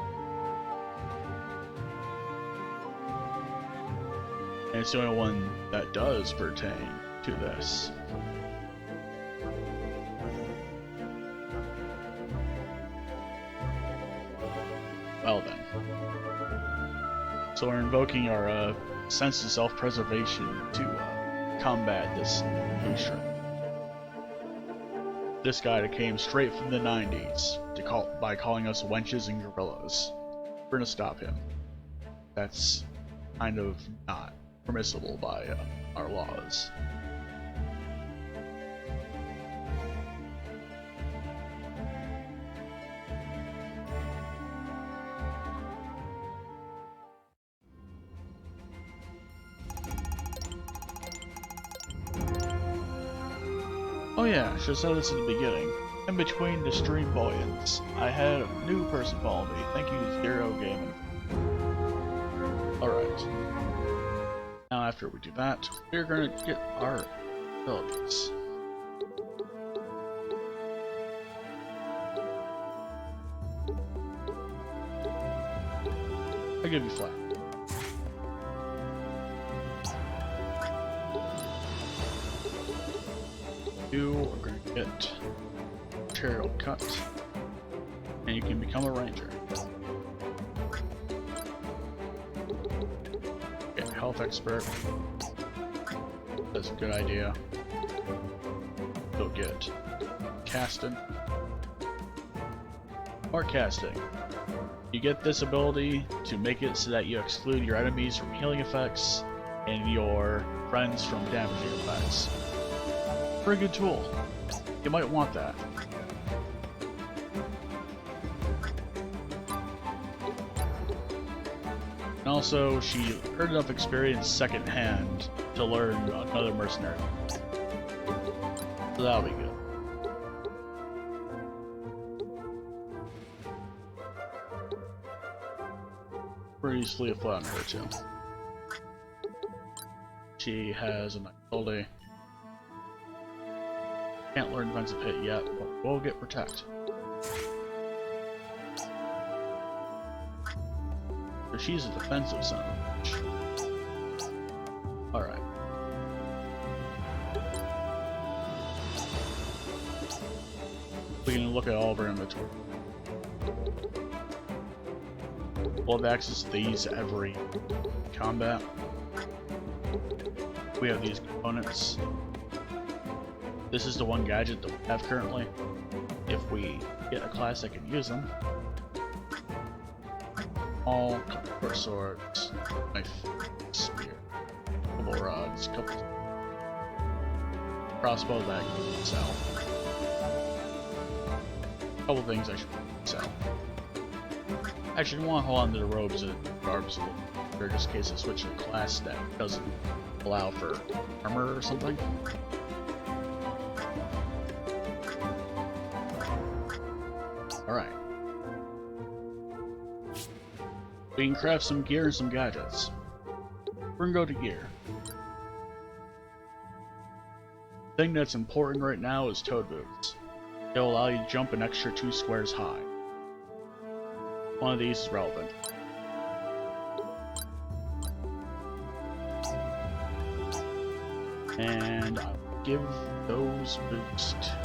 And it's the only one that does pertain to this. Well then. So we're invoking our sense of self-preservation to combat this nation. This guy that came straight from the 90s by calling us wenches and gorillas. We're gonna stop him. That's kind of not permissible by our laws. Oh yeah, should have said this at the beginning. In between the stream volumes, I had a new person follow me. Thank you, Zero Gaming. Alright. Now after we do that, we're gonna get our abilities. I'll give you flat. You are going to get material cut, and you can become a ranger. Get health expert. That's a good idea. You'll get casting. Or casting. You get this ability to make it so that you exclude your enemies from healing effects and your friends from damaging effects. Pretty good tool. You might want that. And also, she earned enough experience secondhand to learn another mercenary. So that'll be good. Pretty easily a flat on her too. She has a nice ability. Can't learn defensive hit yet, but we'll get protect. So she's a defensive son of a bitch. Alright. We can look at all of our inventory. We'll have access to these every combat. We have these components. This is the one gadget that we have currently. If we get a class that can use them. All short swords, knife, spear, couple rods, couple crossbow that I can sell. Couple things I should sell. Actually, I want to hold on to the robes and garbs a little bit, just in case I switch to a class that doesn't allow for armor or something. Alright. We can craft some gear and some gadgets. We're gonna go to gear. The thing that's important right now is toad boots. They'll allow you to jump an extra 2 squares high. One of these is relevant. And I'll give those boots to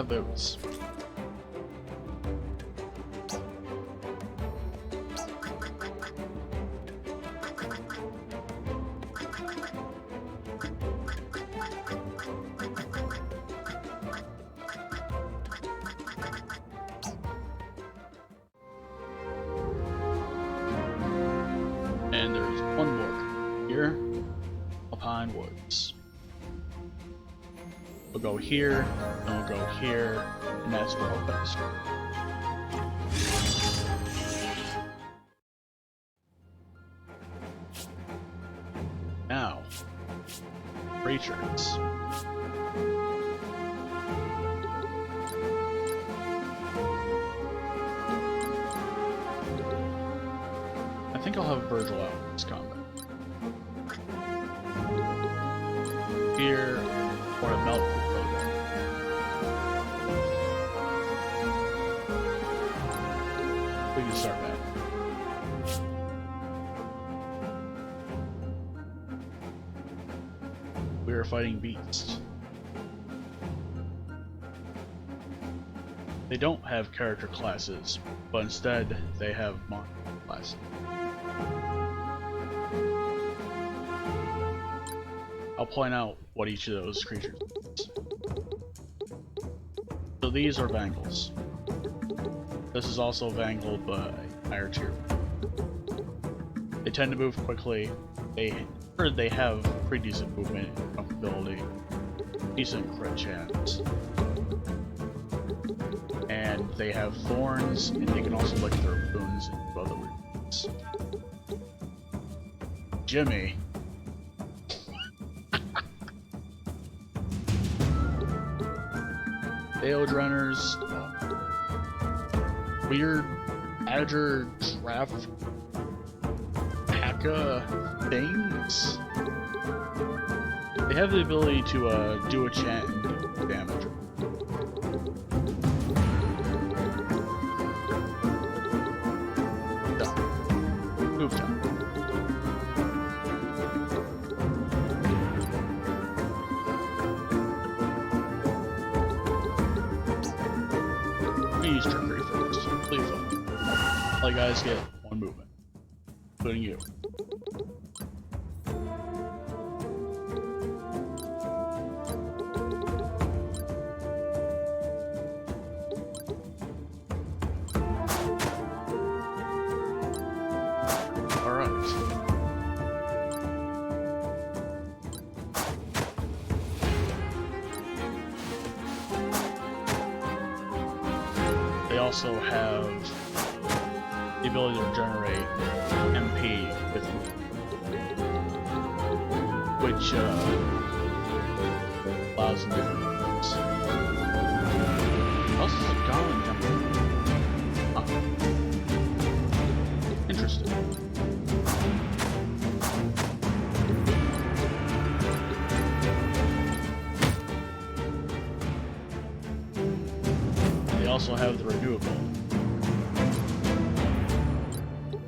boots. And there's one more here, Alpine Woods. We'll go here, and we'll go here, and that's where I'll best. Yes. I think I'll have Virgil out in this combat. Here, or a melt. We can start that. We are fighting beasts. They don't have character classes, but instead they have monster classes. I'll point out what each of those creatures is. So these are Vangles. This is also Vangled, but a higher tier. They tend to move quickly. They have pretty decent movement and comfortability, decent crit chance, and they have thorns, and they can also lick their wounds into other wounds. Jimmy. Deodrenners, weird Adger draft Haka things. They have the ability to do a chant and do damage. Done. Move down. Use trickery first. Please don't. All you guys get one movement, including you. They also have the ability to generate MP with which allows them to do things. What else is a golem jumping? Huh. Interesting. They also have the renewable.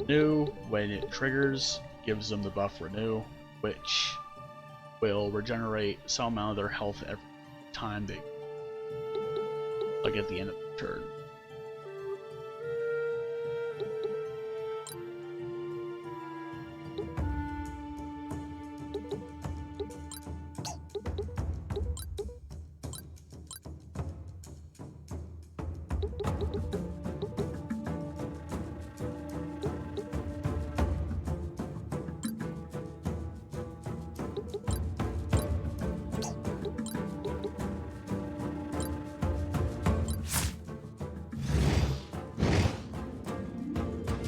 Renew, when it triggers, gives them the buff Renew, which will regenerate some amount of their health every time they, like at the end of the turn.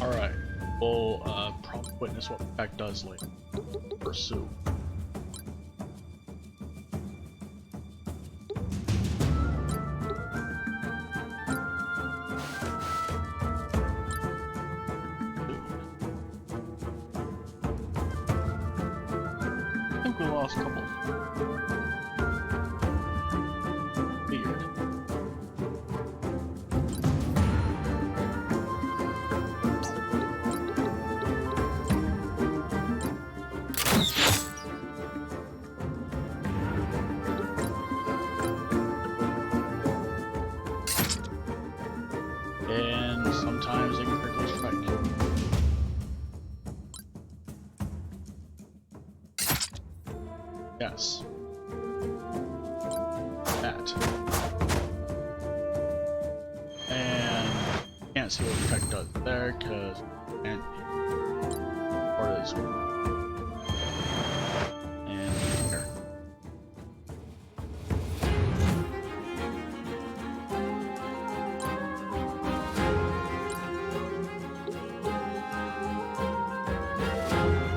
Alright, we'll probably witness what Peck does later. Pursue. I think we lost a couple. Weird. And sometimes they can critical strike. Yes. That. And can't see what Tech does there because and or this one. And here.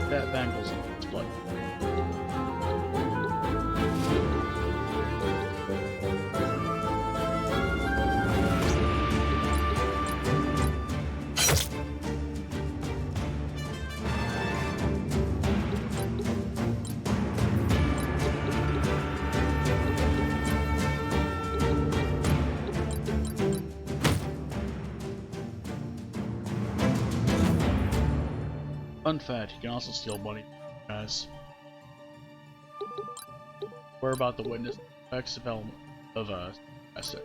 That bangles in its blood. Fun fact, you can also steal money, guys. We're about to witness the effects of testing.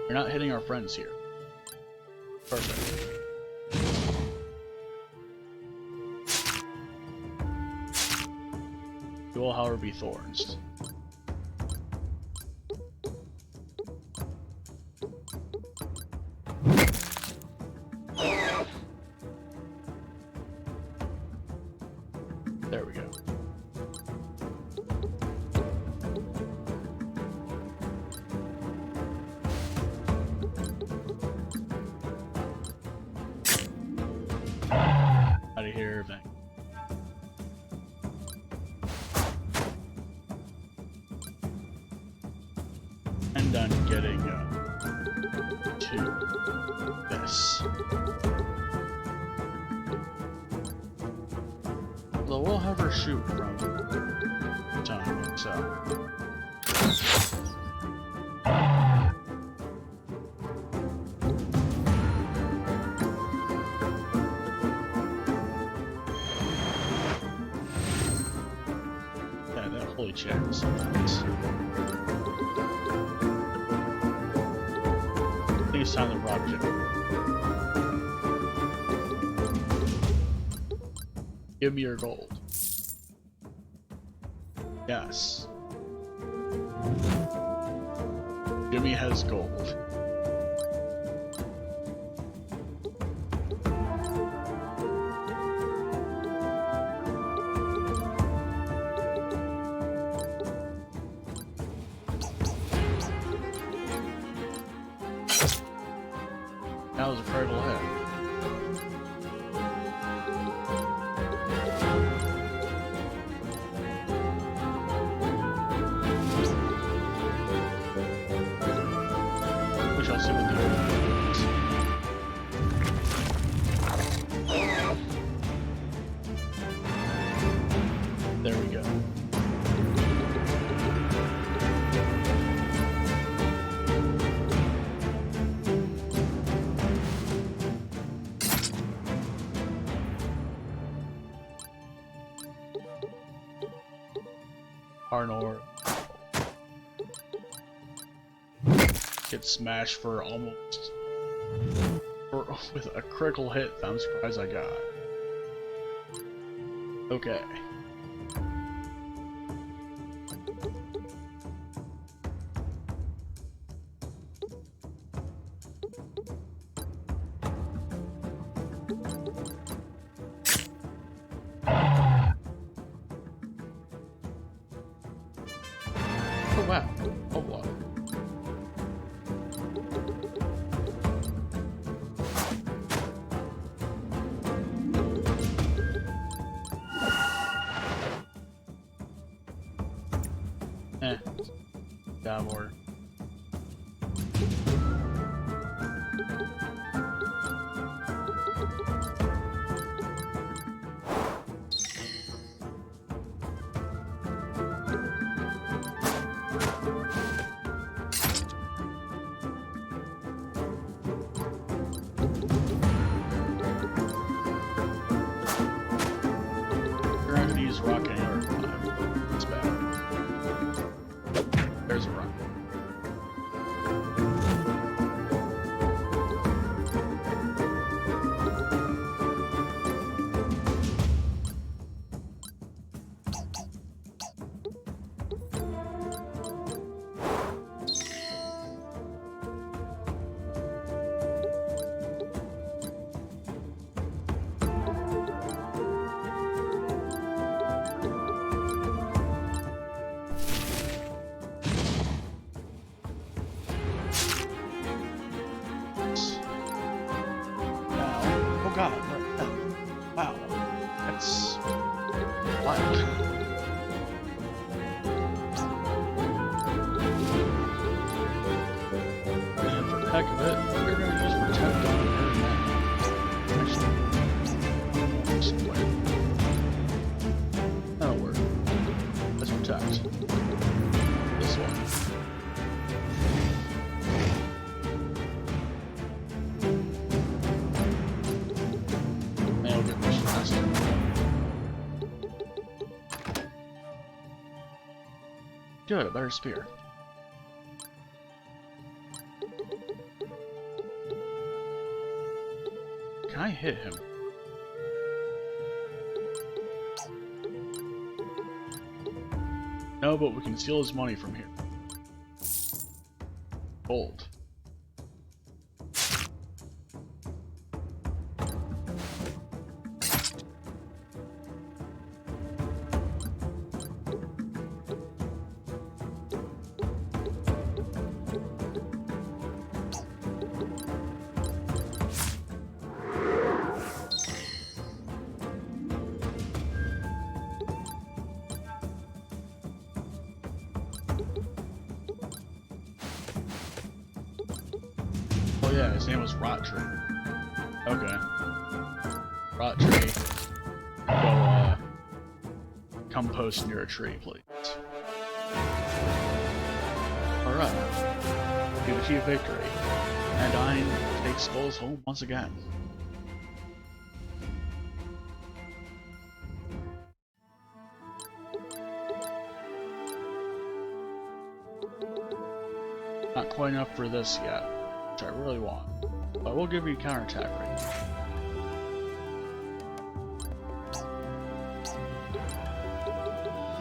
We're not hitting our friends here. Perfect. You will, however, be thorns. There we go. Out of here, Vang. And then getting to this. Although we'll have her shoot from time, so. Yeah, that holy chat is so nice. I think it's time to rob Jim. Give me your gold. Yes. Jimmy has gold. That was a critical hit. We shall see what the is. There we go. Arnor gets smashed for almost with a critical hit that I'm surprised I got. Okay. Oh wow. Oh wow. Got more. You're not gonna use rock anywhere. It's bad. There's a rock. Oh god, wow, that's wild. And for the heck of it, we're gonna just protect on her now. Actually, that'll work. Let's protect this one. Man, we'll get this one. good, a better spear. Can I hit him? No, but we can steal his money from here. Gold. Oh yeah, his name was Rot Tree. Okay. Rot Tree. Go, come post near a tree, please. Alright. We've achieved victory. Anodyne takes Skulls home once again. Not quite enough for this yet, which I really want. But I will give you counterattack right now.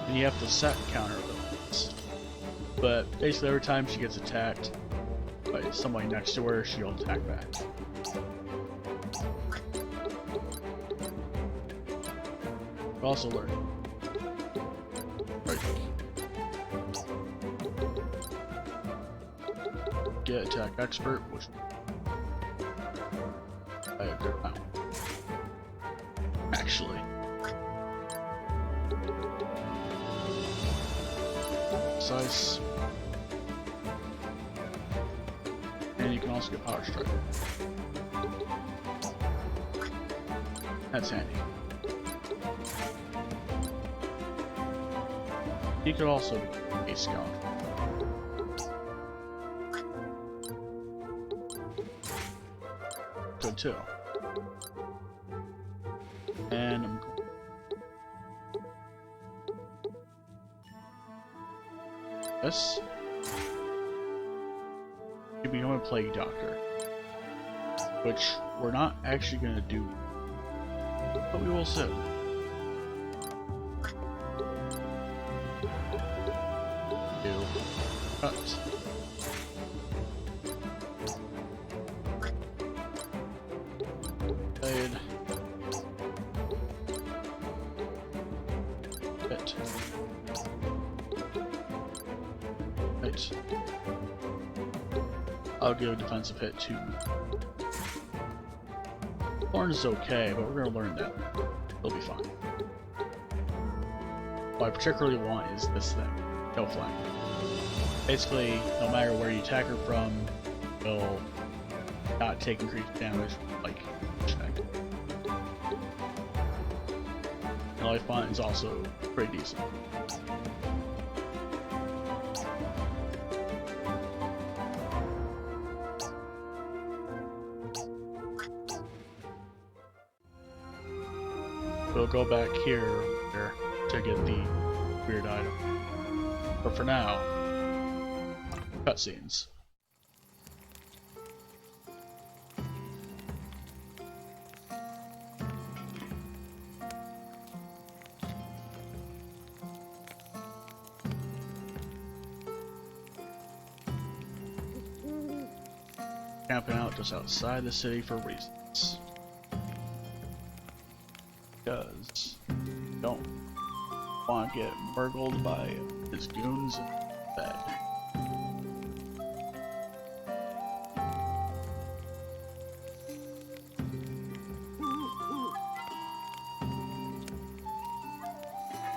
And you have to set counter abilities. But basically every time she gets attacked by somebody next to her, she'll attack back. But also learn. Right. Get attack expert, which I have good amount. Actually. Precise. And you can also get power strike. That's handy. You could also be a scout. Good too. And I'm cool. This. You become a plague doctor. Which we're not actually gonna do. But we will soon. Do cut. Blade. Hit. Right. I'll give a defensive hit too. Learn is okay, but we're gonna learn that. It'll be fine. What I particularly want is this thing. No flank. Basically, no matter where you attack her from, will not take increased damage, like check. And life point is also pretty decent. We'll go back here to get the weird item. But for now, cutscenes. Camping out just outside the city for reasons. Because don't want to get burgled by his goons in bed.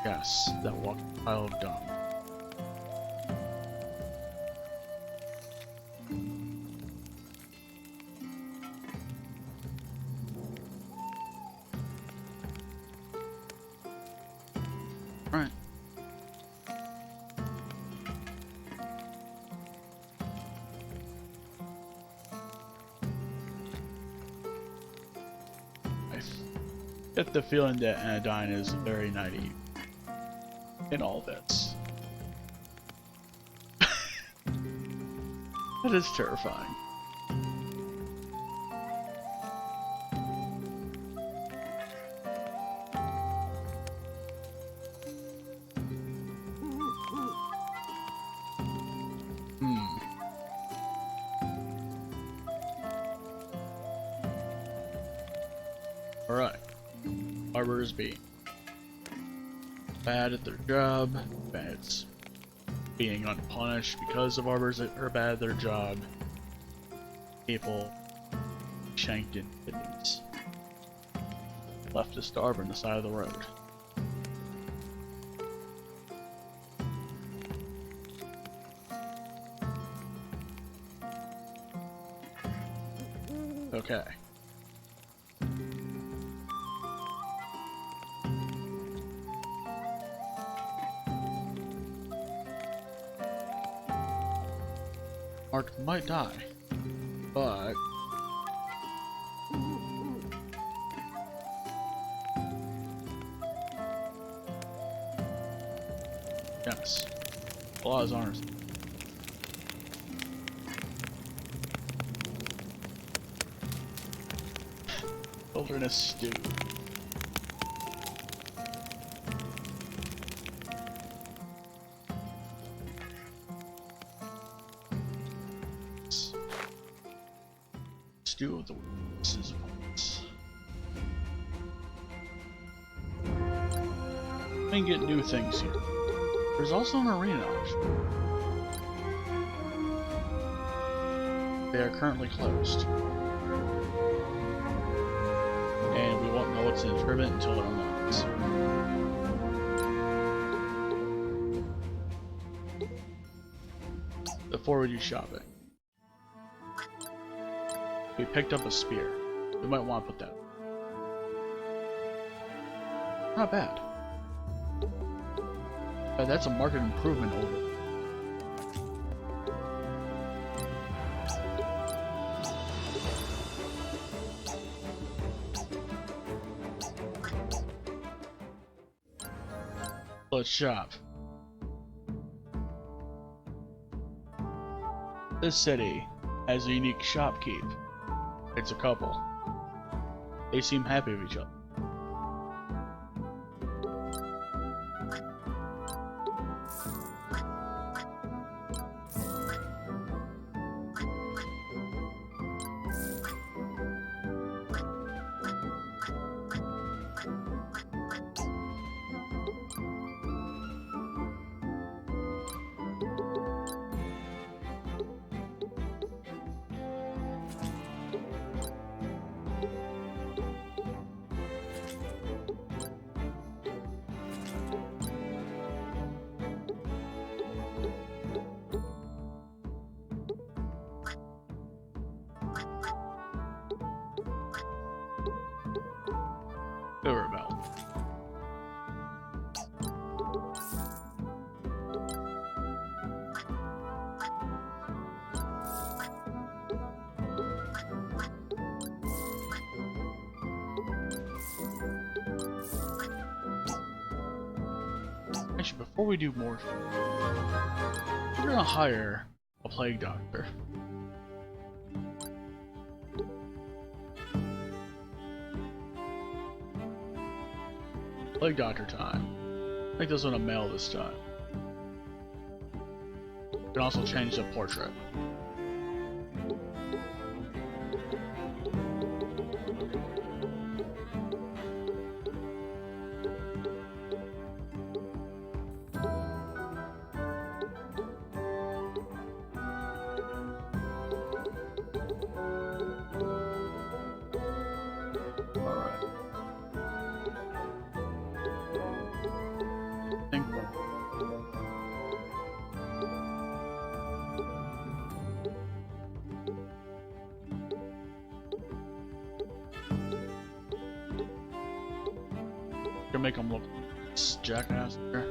Yes, that walking pile of dung. Alright. I get the feeling that Anodyne is very naive in all this. That is terrifying. Alright. Arbiters being bad at their job, bad's being unpunished because of arbiters that are bad at their job. People shanked in kidneys. Left to starve on the side of the road. Okay. Mark might die, but yes, a lot of his honors. Wilderness stew. Stew of the wilderness. I can get new things here. There's also an arena option. They are currently closed. And we won't know what's in the tournament until it unlocks. Before we do shopping, we picked up a spear. We might want to put that. Not bad. That's a market improvement over. Let's shop. This city has a unique shopkeep. It's a couple. They seem happy with each other. Rebel. Actually, before we do more, we're gonna hire a plague doctor. Plague doctor time. I think this one a male this time. You can also change the portrait. Gonna make him look jackass here.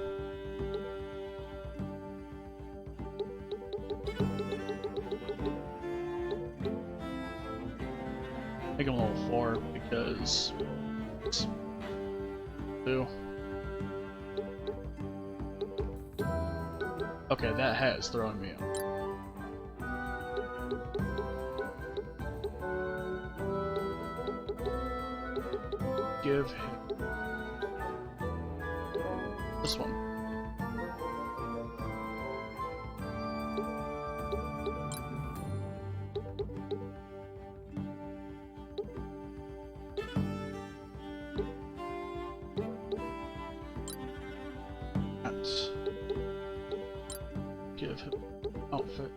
Make him level 4 because it's 2. Okay, that hat is throwing me off. give him this one. Let's give him outfit.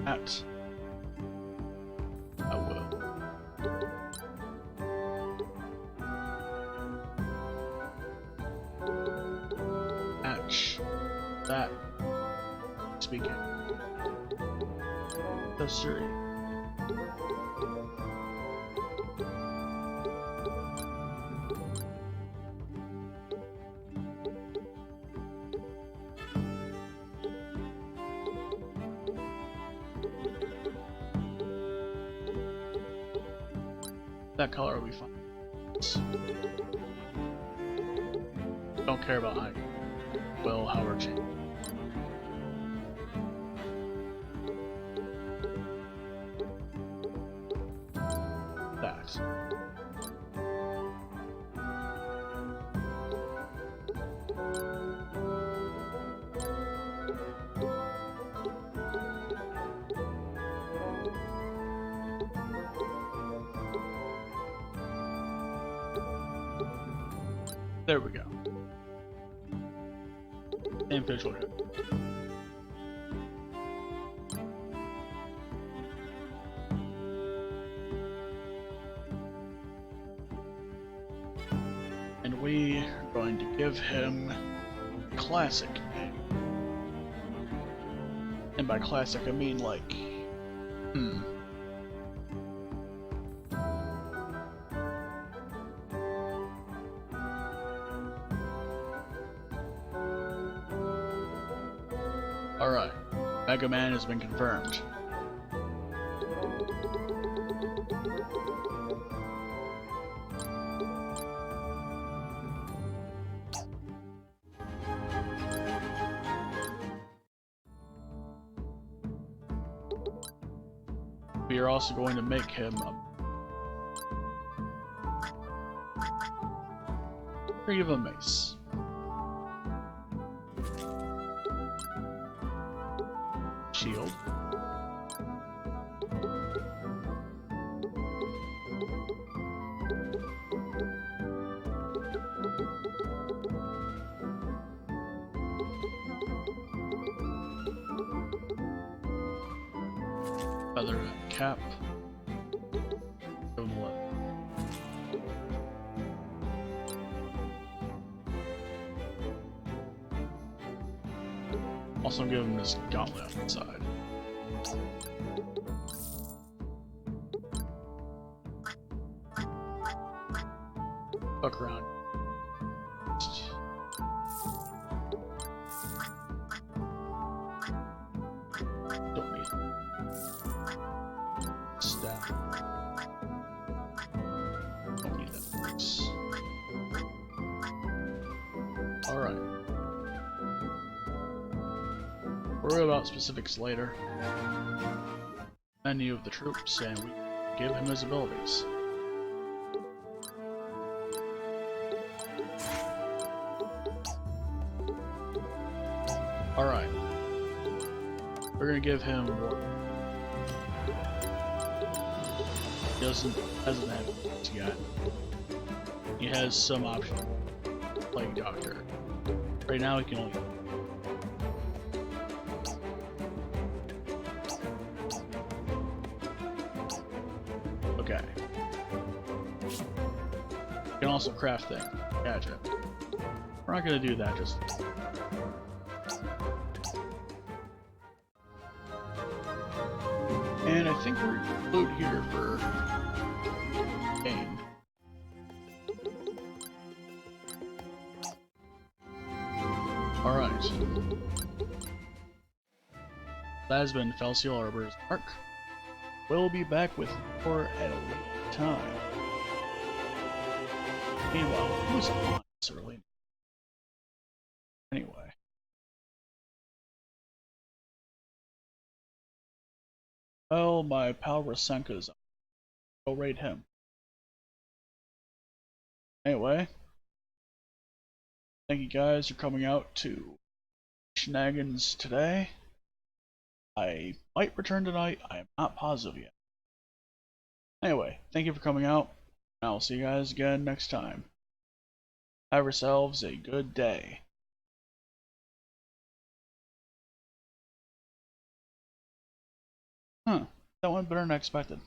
At I will. Atch that speaking. The Siri. That color will be fine. Don't care about I will, however, change. That. There we go. And visual hit. And we are going to give him classic name. And by classic I mean like, Alright, Mega Man has been confirmed. We are also going to make him give a mace. Shield. Feather cap. Also give him this gauntlet on the side. Fuck around. Don't need staff. Don't need that. Alright. Worry about specifics later. Menu of the troops, and we give him his abilities. Alright. We're gonna give him what he hasn't had it yet. He has some option. Plague Doctor. Right now he can only okay. You can also craft things. Gotcha. We're not gonna do that just. And I think we're loot here for game. Alright. That has been Falciel Arbiter's Mark. We'll be back with more at a later time. Meanwhile, who's on this early? Anyway. Well, my pal Rasenka's on. Go raid him. Anyway, thank you guys for coming out to Shenanigans today. I might return tonight. I am not positive yet. Anyway, thank you for coming out. I'll see you guys again next time. Have yourselves a good day. That went better than I expected.